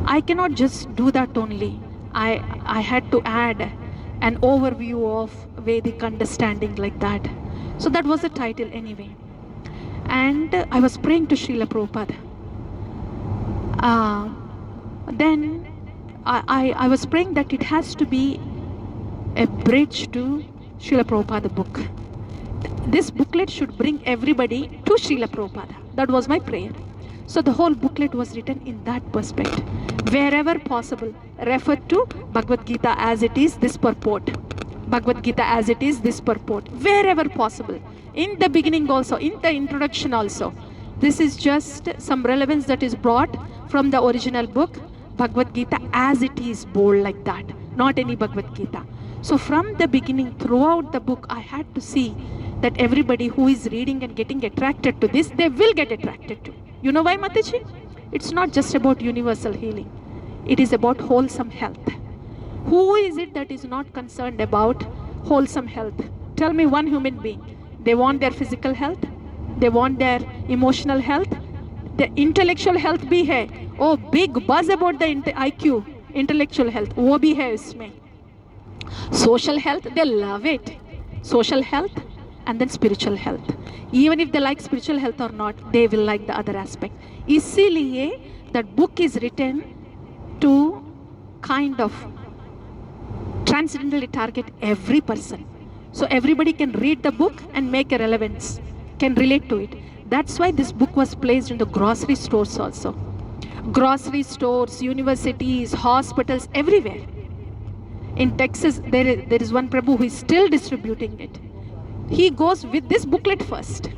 I cannot just do that only. I had to add an overview of Vedic understanding like that. So that was the title anyway. And I was praying to Srila Prabhupada. Then I was praying that it has to be a bridge to Srila Prabhupada book. This booklet should bring everybody to Srila Prabhupada. That was my prayer. So the whole booklet was written in that perspective. Wherever possible, refer to Bhagavad Gita as it is, this purport. Bhagavad Gita as it is, this purport. Wherever possible. In the beginning also, in the introduction also. This is just some relevance that is brought from the original book, Bhagavad Gita as it is, bold like that. Not any Bhagavad Gita. So from the beginning, throughout the book, I had to see that everybody who is reading and getting attracted to this, they will get attracted to. You know why, Mataji? It's not just about universal healing. It is about wholesome health. Who is it that is not concerned about wholesome health? Tell me one human being. They want their physical health. They want their emotional health. The intellectual health bhi hai. Oh, big buzz about the IQ, intellectual health. वो भी है इसमें. Social health, they love it. Social health and then spiritual health. Even if they like spiritual health or not, they will like the other aspect. इसीलिए that book is written to kind of transcendentally target every person. So everybody can read the book and make a relevance, can relate to it. That's why this book was placed in the grocery stores also. Grocery stores, universities, hospitals, everywhere. In Texas, there is one Prabhu who is still distributing it. He goes with this booklet first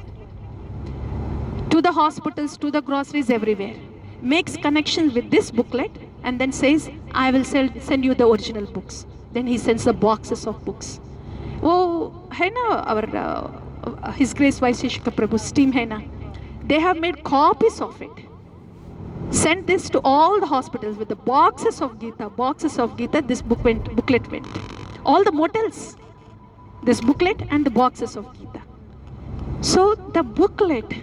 to the hospitals, to the groceries, everywhere. Makes connections with this booklet and then says, I will send you the original books. Then he sends the boxes of books. Oh, hai na, our His Grace Vaisheshika Prabhu's team hai na, they have made copies of it. Sent this to all the hospitals with the boxes of Gita, this booklet went. All the motels, this booklet and the boxes of Gita. So the booklet,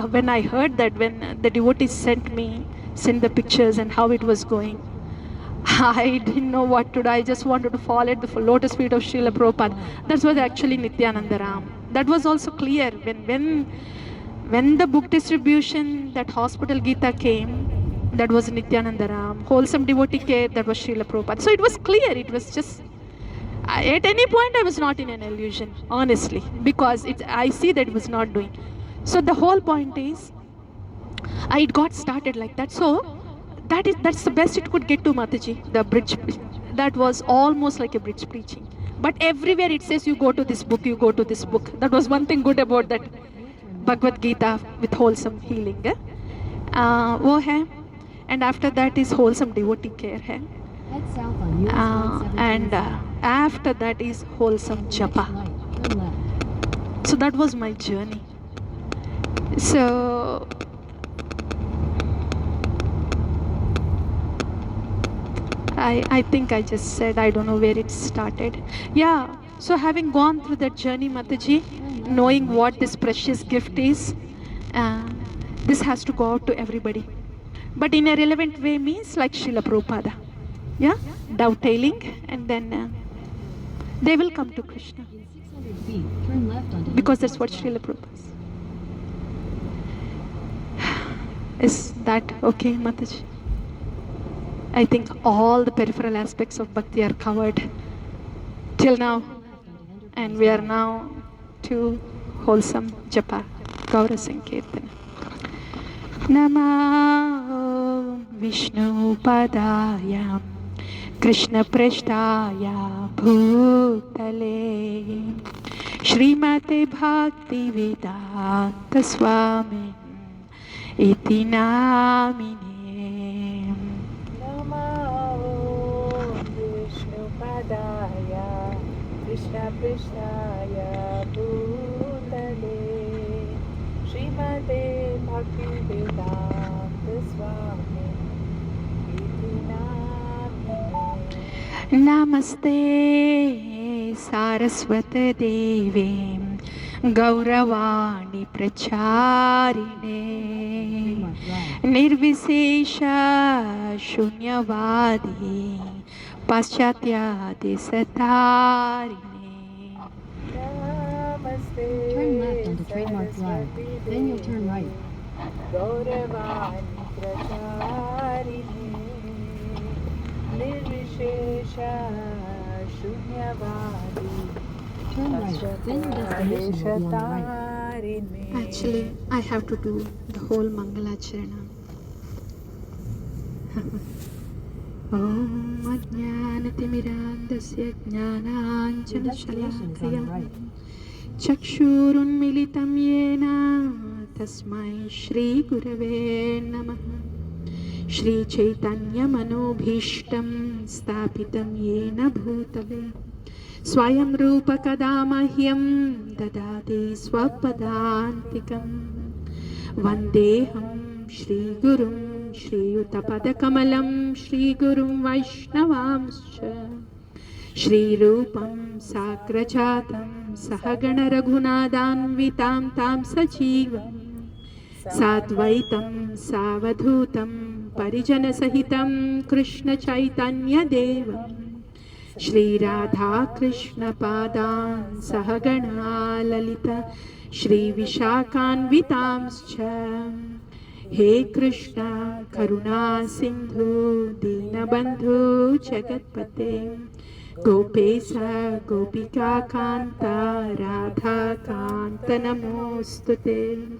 when I heard that, when the devotees sent the pictures and how it was going, I didn't know what to do. I just wanted to fall at the lotus feet of Srila Prabhupada. That was actually Nityananda Ram. That was also clear when the book distribution, that hospital Gita came, that was Nityananda Ram. Wholesome devotee care, that was Srila Prabhupada. So it was clear. It was just, at any point I was not in an illusion, honestly, because I see that it was not doing. So the whole point is, it got started like that. So that's the best it could get to, Mataji, the bridge. That was almost like a bridge preaching. But everywhere it says, you go to this book, you go to this book. That was one thing good about that Bhagavad Gita with wholesome healing. वो है. And after that is wholesome devotee care. Hai. Head south on US And after that is wholesome japa. Turn left. So that was my journey. So I think I just said, I don't know where it started. Yeah, so having gone through that journey, Mataji, knowing what this precious gift is, this has to go out to everybody. But in a relevant way means like Srila Prabhupada. Yeah, dovetailing, and then they will come to Krishna. In 600 feet, turn left onto Because that's what Srila Prabhupada is. Is that okay, Mataji? I think all the peripheral aspects of bhakti are covered till now. And we are now to wholesome japa, Gaur Sankirtana. Namo Vishnu Padaya Krishna Prashtaya Bhutale Srimate Bhakti Vedanta Swami Iti Namine. Namo Vishnu Padaya Krishna Prishnaya Bhutale Srimate Bhakti Vedanta Swami Iti Namine. Namaste Saraswati Devi Gauravani Pracharine Nirvisesha Shunyavadi Paschatya Desatarine. Namaste. Turn left onto Trademark Drive. Then you'll turn right. Gauravani Pracharine Nirvishesha Shunyavadi Turn right. Then your destination will be on the right. Actually, I have to do the whole Mangalacharana. Om Ajnanatimirandasya Your Jnananjana destination is on the Shalakaya right. Chakshurunmilitam Yena Tasmai Shri Gurave Namah Shri Chaitanya Manobhishtam Stapitam Yena Bhutale Swayam Rupa Kadamahyam Dadati Swapadantikam Vandeham Shri Gurum Shri Utapadakamalam Shri Gurum Vaishnavamscha Shri Rupam Sakrajatam Sahagana Raghunadanvitam Tam Sajivam Sadvaitam Savadhutam Parijana Sahitam Krishna Chaitanya Devam Shri Radha Krishna Padan Sahagana Lalita Shri Vishakhanvitamscha He Krishna Karuna Sindhu Dinabandhu Jagatpate Gopesa Gopika Kanta Radha Kanta Namostute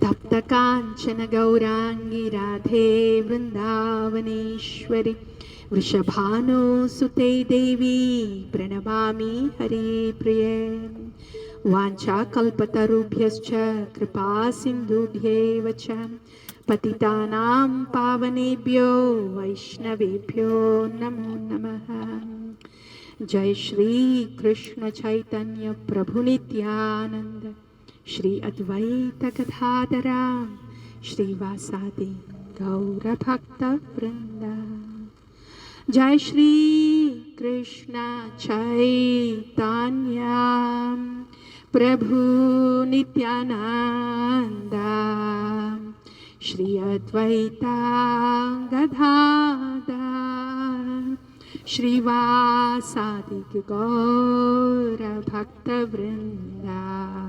Tapta Kanchana Gaurangi Radhe Vrindavaneshwari Vrishabhanu Sute Devi Pranamami Hari Priye Vancha Kalpatarubhyascha Kripa Sindhubhyeva cha Patitanam Pavanebhyo Vaishnavebhyo Namo Namaha. Jai Shri Krishna Chaitanya Prabhu Nityananda Shri Advaita Gadadhara Shri Vasadi Gaura Bhakta Vrinda. Jai Shri Krishna Chaitanya Prabhu Nityananda Shri Advaita Gadadhara Shri Vasadi Gaura Bhakta Vrinda.